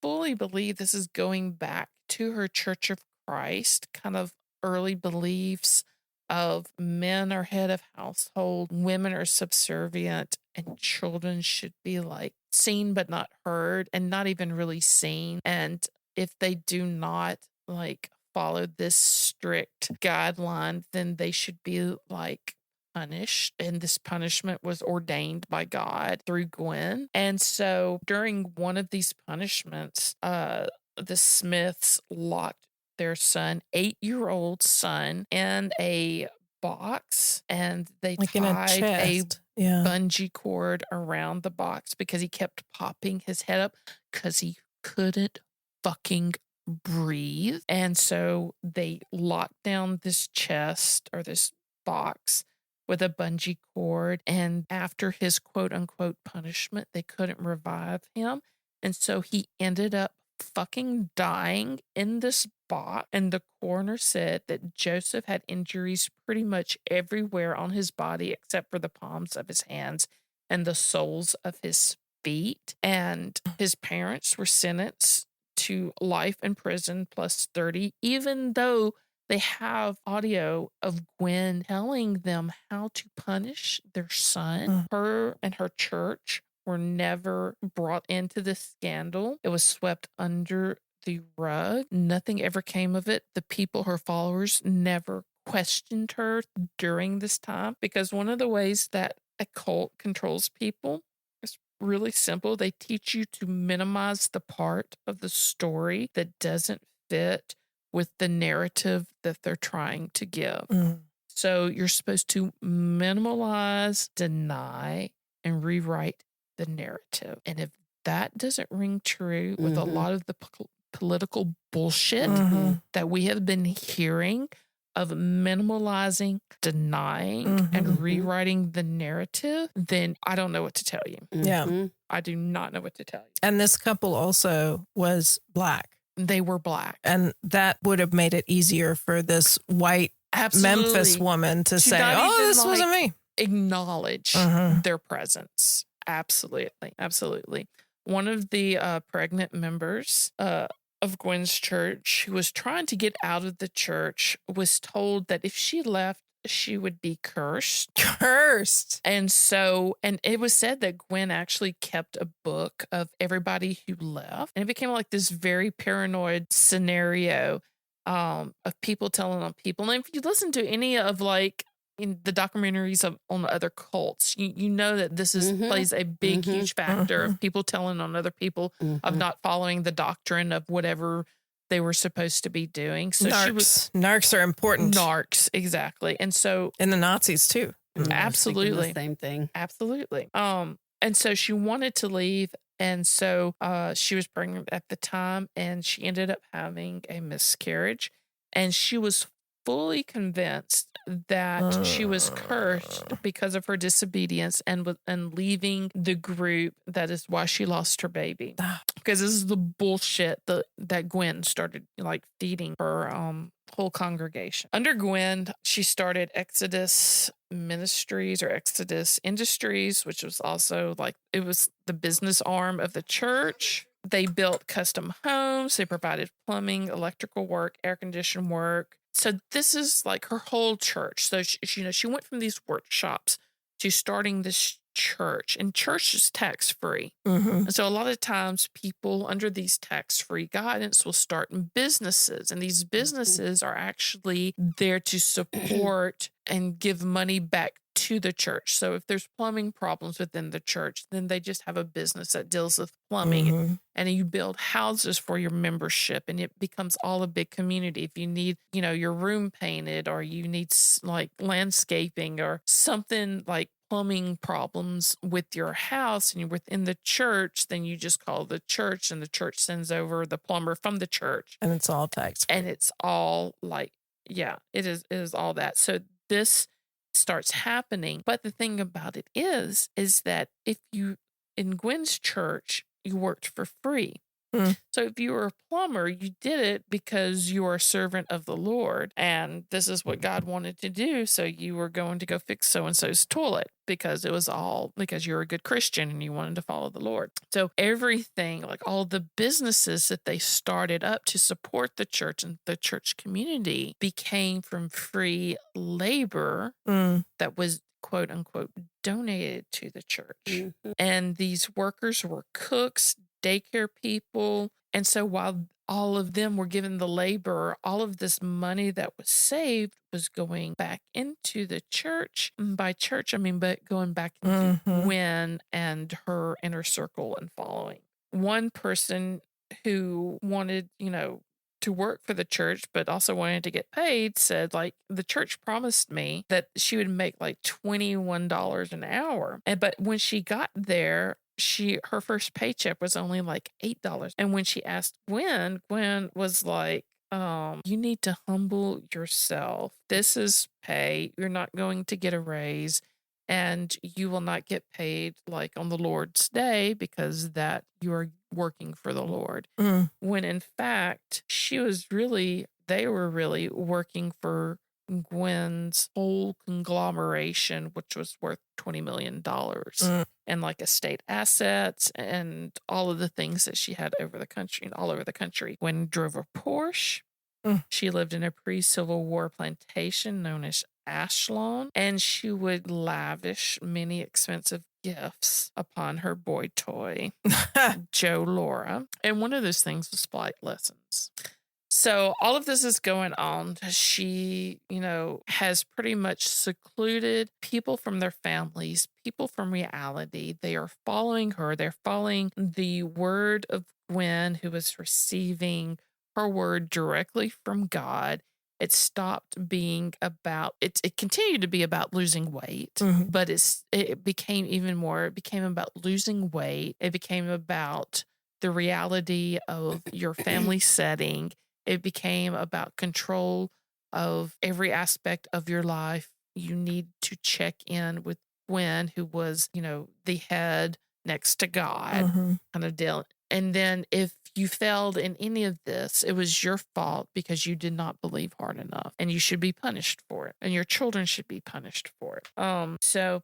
fully believe this is going back to her Church of Christ kind of early beliefs of men are head of household, women are subservient, and children should be like seen but not heard, and not even really seen. And if they do not like follow this strict guideline, then they should be like punished. And this punishment was ordained by God through Gwen. And so during one of these punishments, the Smiths locked their son, 8-year-old son, in a box, and they like tied a yeah. bungee cord around the box because he kept popping his head up because he couldn't fucking breathe. And so they locked down this chest or this box with a bungee cord. And after his quote unquote punishment, they couldn't revive him. And so he ended up fucking dying in this box. And the coroner said that Joseph had injuries pretty much everywhere on his body except for the palms of his hands and the soles of his feet. And his parents were sentenced to life in prison plus 30, even though They have audio of Gwen telling them how to punish their son. Her and her church were never brought into this scandal. It was swept under the rug. Nothing ever came of it. The people, her followers, never questioned her during this time, because one of the ways that a cult controls people is really simple. They teach you to minimize the part of the story that doesn't fit with the narrative that they're trying to give. So you're supposed to minimalize, deny, and rewrite the narrative. And if that doesn't ring true with a lot of the political bullshit that we have been hearing of minimalizing, denying, and rewriting the narrative, then I don't know what to tell you. Yeah. I do not know what to tell you. And this couple also was Black. They were Black. And that would have made it easier for this white Memphis woman to say, oh, this wasn't me. Acknowledge their presence. Absolutely. Absolutely. One of the pregnant members of Gwen's church, who was trying to get out of the church, was told that if she left, she would be cursed. And it was said that Gwen actually kept a book of everybody who left. And it became like this very paranoid scenario of people telling on people. And if you listen to any of in the documentaries on other cults, you know that this plays a big, huge factor of people telling on other people of not following the doctrine of whatever they were supposed to be doing. So narcs are important. Narcs, exactly. And so and the Nazis too. Absolutely. The same thing. Absolutely. And so she wanted to leave. And so she was pregnant at the time, and she ended up having a miscarriage. And she was fully convinced that she was cursed because of her disobedience and leaving the group. That is why she lost her baby. Because this is the bullshit that Gwen started feeding her whole congregation. Under Gwen, she started Exodus Ministries or Exodus Industries, which was also it was the business arm of the church. They built custom homes. They provided plumbing, electrical work, air conditioning work. So this is her whole church. So she went from these workshops to starting this church, and church is tax-free. And so a lot of times people under these tax-free guidance will start businesses, and these businesses are actually there to support and give money back to the church. So if there's plumbing problems within the church, then they just have a business that deals with plumbing, and you build houses for your membership, and it becomes all a big community. If you need, your room painted, or you need landscaping or something plumbing problems with your house, and you're within the church, then you just call the church, and the church sends over the plumber from the church. And it's all tax-free. And it's all it is all that. So this starts happening. But the thing about it is that if you, in Gwen's church, you worked for free. So if you were a plumber, you did it because you are a servant of the Lord, and this is what God wanted to do. So you were going to go fix so-and-so's toilet because it was all because you're a good Christian and you wanted to follow the Lord. So everything, all the businesses that they started up to support the church and the church community, became from free labor that was quote unquote donated to the church. And these workers were cooks, daycare people. And so while all of them were given the labor, all of this money that was saved was going back into the church. By church, I mean, but going back into Gwen and her inner circle and following. One person who wanted, to work for the church, but also wanted to get paid, said the church promised me that she would make $21 an hour. But when she got there, her first paycheck was only $8. And when she asked Gwen was you need to humble yourself. This is pay. You're not going to get a raise, and you will not get paid on the Lord's day, because that you are working for the Lord. When in fact, they were really working for Gwen's whole conglomeration, which was worth $20 million and estate assets and all of the things that she had all over the country. Gwen drove a Porsche. She lived in a pre-Civil War plantation known as Ashlawn, and she would lavish many expensive gifts upon her boy toy, Joe Laura. And one of those things was flight lessons. So all of this is going on. She, has pretty much secluded people from their families, people from reality. They are following her. They're following the word of Gwen, who was receiving her word directly from God. It stopped being about it. It continued to be about losing weight, but it became even more. It became about losing weight. It became about the reality of your family setting. It became about control of every aspect of your life. You need to check in with Gwen, who was, the head next to God kind of deal. And then if you failed in any of this, it was your fault because you did not believe hard enough, and you should be punished for it, and your children should be punished for it. So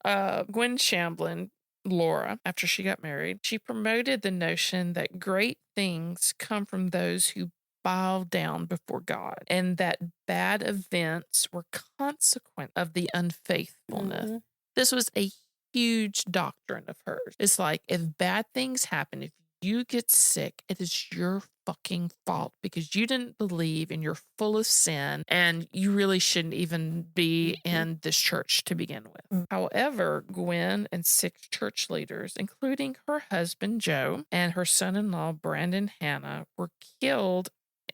Gwen Shamblin, Laura, after she got married, she promoted the notion that great things come from those who bow down before God, and that bad events were consequent of the unfaithfulness. This was a huge doctrine of hers. It's like, if bad things happen, if you get sick, it is your fucking fault because you didn't believe and you're full of sin, and you really shouldn't even be in this church to begin with. However, Gwen and 6 church leaders, including her husband Joe and her son-in-law Brandon Hanna, were killed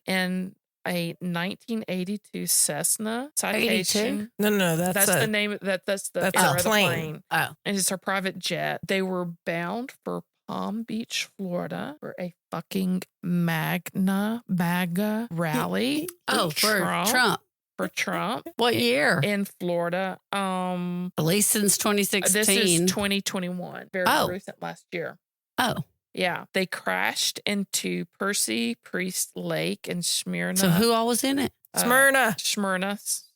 in a 1982 Cessna citation. 82? No, that's the name. That's the plane. Oh, and it's a private jet. They were bound for Palm Beach, Florida, for a fucking MAGA rally. for Trump. For Trump. What year? In Florida. At least since 2016. This is 2021. Very recent, last year. Oh. Yeah. They crashed into Percy Priest Lake in Smyrna. So who all was in it? Smyrna.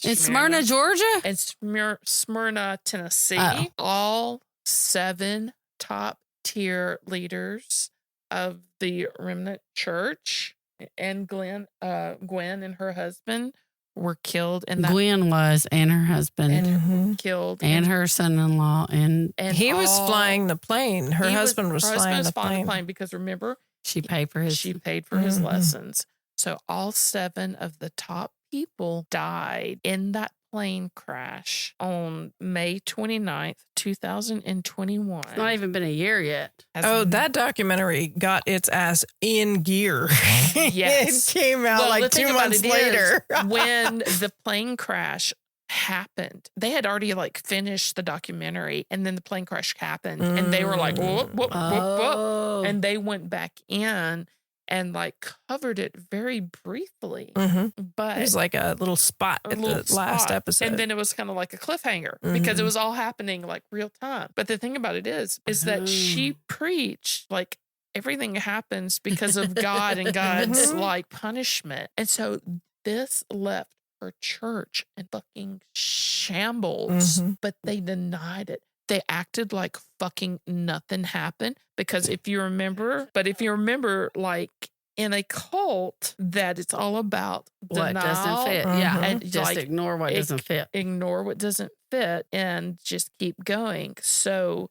In Smyrna, Georgia? And Smyrna, Tennessee. Oh. All 7 top tier leaders of the remnant church and Gwen and her husband were killed. And Gwen was, and her husband, and killed, and her son-in-law, and he was flying the plane. Her husband was flying the plane because remember, she paid for his lessons. So all 7 of the top people died in that plane crash on May 29th, 2021. It's not even been a year yet. That documentary got its ass in gear. Yes. It came out 2 months later. When the plane crash happened, they had already finished the documentary, and then the plane crash happened, and they were like, whoop, whoop, whoop, whoop. And they went back in and covered it very briefly. But it was like a little spot at the last episode. And then it was kind of like a cliffhanger because it was all happening real time. But the thing about it is that she preached everything happens because of God and God's punishment. And so this left her church in fucking shambles, but they denied it. They acted like fucking nothing happened because if you remember, in a cult that it's all about what denial, doesn't fit. Yeah. And just ignore what doesn't fit. Ignore what doesn't fit and just keep going. So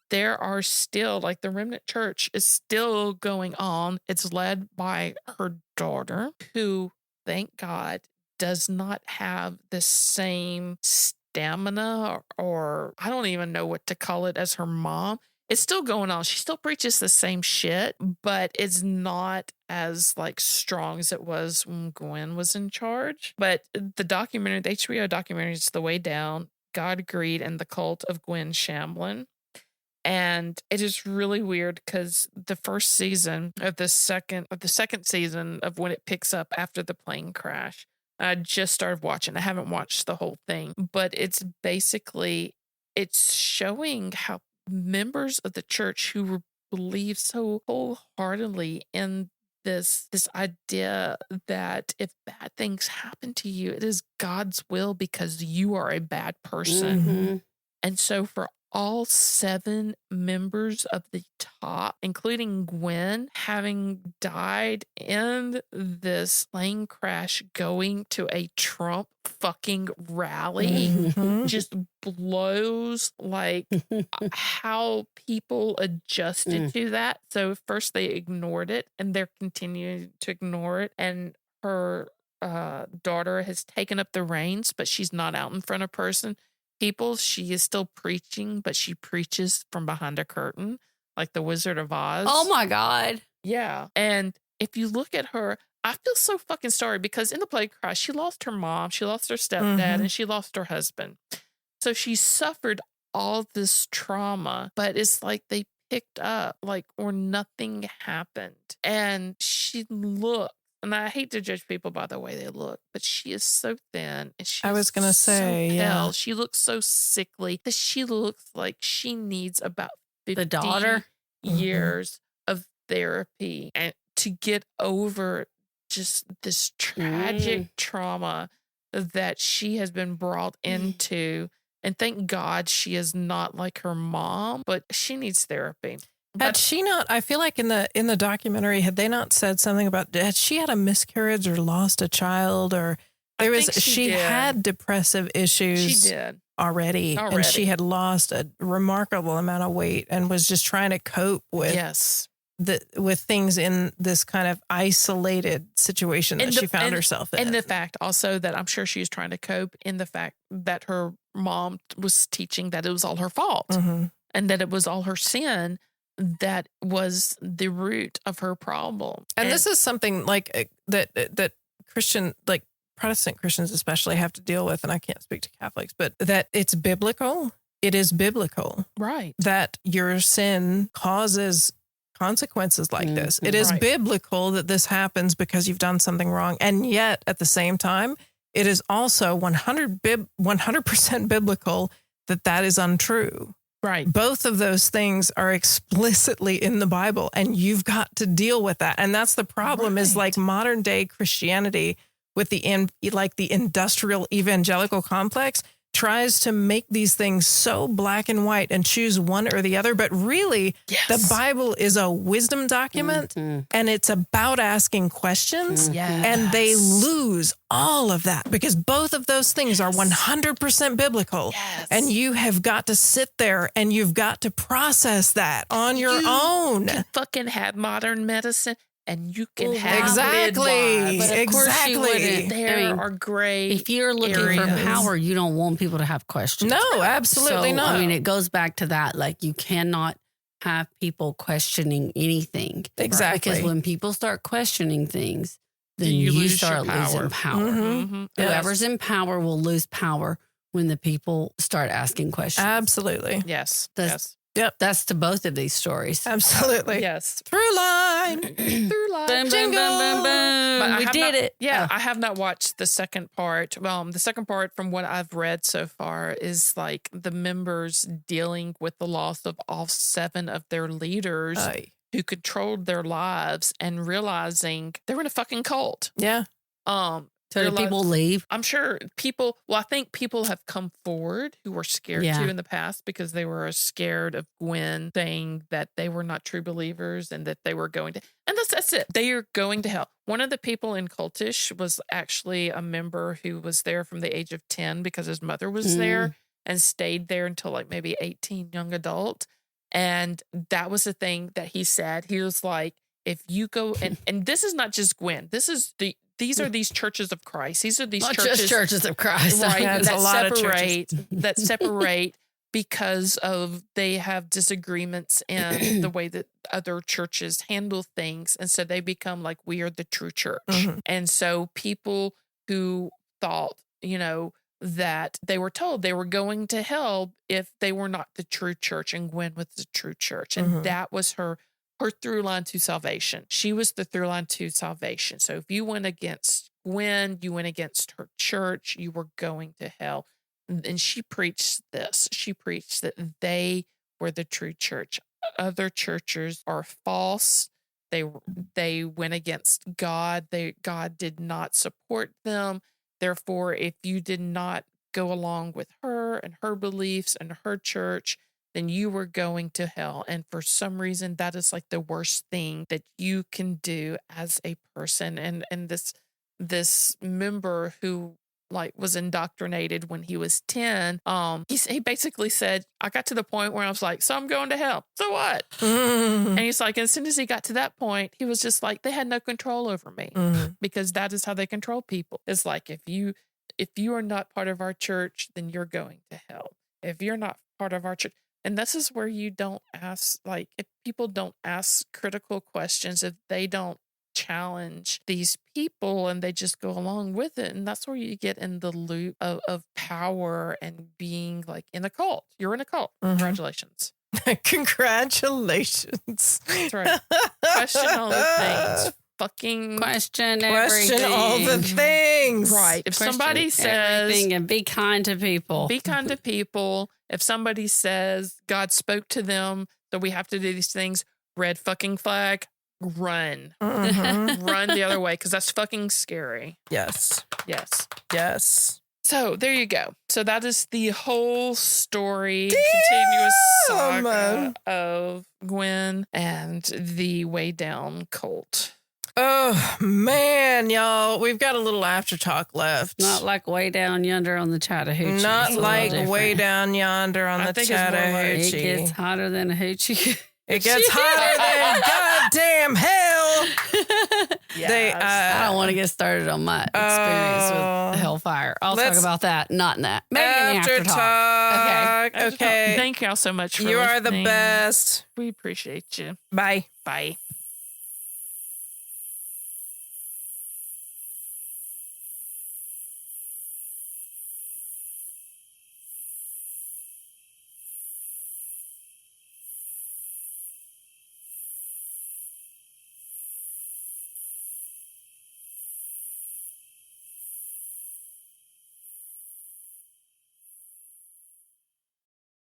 there are still the remnant church is still going on. It's led by her daughter, who, thank God, does not have the same stamina or I don't even know what to call it as her mom. It's still going on. She still preaches the same shit, but it's not as strong as it was when Gwen was in charge. But the documentary, the HBO documentary, is The Way Down, God, Greed, and the Cult of Gwen Shamblin. And it is really weird because the first season of the second season of when it picks up after the plane crash, I just started watching. I haven't watched the whole thing, but it's showing how members of the church who believe so wholeheartedly in this idea that if bad things happen to you, it is God's will because you are a bad person. And so for all 7 members of the top, including Gwen, having died in this plane crash going to a Trump fucking rally, Mhm. just blows like how people adjusted to that. So first they ignored it, and they're continuing to ignore it. And her daughter has taken up the reins, but she's not out in front of people. She is still preaching, but she preaches from behind a curtain, like the Wizard of Oz. Oh my God. Yeah. And if you look at her, I feel so fucking sorry because in the plane crash, she lost her mom, she lost her stepdad, and she lost her husband. So she suffered all this trauma, but it's like they picked up, like, or nothing happened. And she looked, and I hate to judge people by the way they look, but she is so thin, and she I was gonna say, so yeah. pale. She looks so sickly that she looks like she needs about 50 The daughter? years of therapy and to get over just this tragic trauma that she has been brought into. And thank God she is not like her mom, but she needs therapy. Had she not, I feel like in the documentary, had they not said something about, had she had a miscarriage or lost a child, or she did. had depressive issues She did. already, and she had lost a remarkable amount of weight and was just trying to cope with with things in this kind of isolated situation that she found herself in. And the fact also that I'm sure she was trying to cope in the fact that her mom was teaching that it was all her fault and that it was all her sin that was the root of her problem. And this is something like that Christian, like Protestant Christians especially, have to deal with, and I can't speak to Catholics, but that it's biblical. It is biblical. Right. That your sin causes consequences like this. It is biblical that this happens because you've done something wrong. And yet at the same time, it is also 100% biblical that is untrue. Right. Both of those things are explicitly in the Bible, and you've got to deal with that. And that's the problem is like modern day Christianity with the industrial evangelical complex tries to make these things so black and white and choose one or the other. But really, the Bible is a wisdom document and it's about asking questions. And they lose all of that because both of those things are 100% biblical. And you have got to sit there and you've got to process that on your own. You fucking have modern medicine. And you can have exactly, midwives. But of course you wouldn't. There are gray. If you're looking for power, you don't want people to have questions. No, absolutely not. I mean, it goes back to that. Like, you cannot have people questioning anything. Exactly. Because when people start questioning things, then you start losing power. Whoever's in power will lose power when the people start asking questions. Absolutely. Yes. Yep. That's to both of these stories. Absolutely. Yes. Through line. Through line. Boom, boom, boom, boom, boom. But We did it. Yeah, I have not watched the second part. Well, the second part, from what I've read so far, is like the members dealing with the loss of all 7 of their leaders who controlled their lives and realizing they were in a fucking cult. Yeah. So did people leave? I'm sure people, I think people have come forward who were scared too in the past because they were scared of Gwen saying that they were not true believers and that they were going to, and that's it. They are going to hell. One of the people in Cultish was actually a member who was there from the age of 10 because his mother was there and stayed there until like maybe 18, young adult. And that was the thing that he said. He was like, if you go, and this is not just Gwen, these are these churches of Christ. These are these Not churches, just churches of Christ. right? That That separate because of they have disagreements in the way that other churches handle things, and so they become like we are the true church. And so people who thought, that they were told they were going to hell if they were not the true church, and Gwen was the true church, and that was her through line to salvation. She was the through line to salvation. So if you went against Gwen, you went against her church, you were going to hell. And she preached this. She preached that they were the true church. Other churches are false. They went against God. God did not support them. Therefore, if you did not go along with her and her beliefs and her church, then you were going to hell. And for some reason, that is like the worst thing that you can do as a person. And this member who like was indoctrinated when he was 10, he basically said, I got to the point where I was like, so I'm going to hell. So what? And he's like, as soon as he got to that point, he was just like, they had no control over me because that is how they control people. It's like, if you are not part of our church, then you're going to hell. If you're not part of our church. And this is where you don't ask, like, if people don't ask critical questions, if they don't challenge these people and they just go along with it. And that's where you get in the loop of power and being like in a cult. You're in a cult. Congratulations. Congratulations. That's right. Question all the things. Fucking question everything. all the things. Right. If Question somebody says everything and be kind to people. Be kind to people. If somebody says God spoke to them, so we have to do these things, red fucking flag, run. Run the other way because that's fucking scary. Yes. Yes. Yes. So there you go. So that is the whole story, Damn. continuous saga of Gwen and the Way Down cult. Oh, man, y'all. We've got a little after talk left. Not like way down yonder on the Chattahoochee. Not It's a like little way different. down yonder on I the think it's more like- Chattahoochee. It gets hotter than a hoochie. It gets hotter than goddamn hell. Yes. I don't want to get started on my experience with Hellfire. I'll talk let's- about that. Not in that. Maybe in the After after talk. talk. Okay. Okay. Thank y'all so much for You are the listening. best. We appreciate you. Bye. Bye.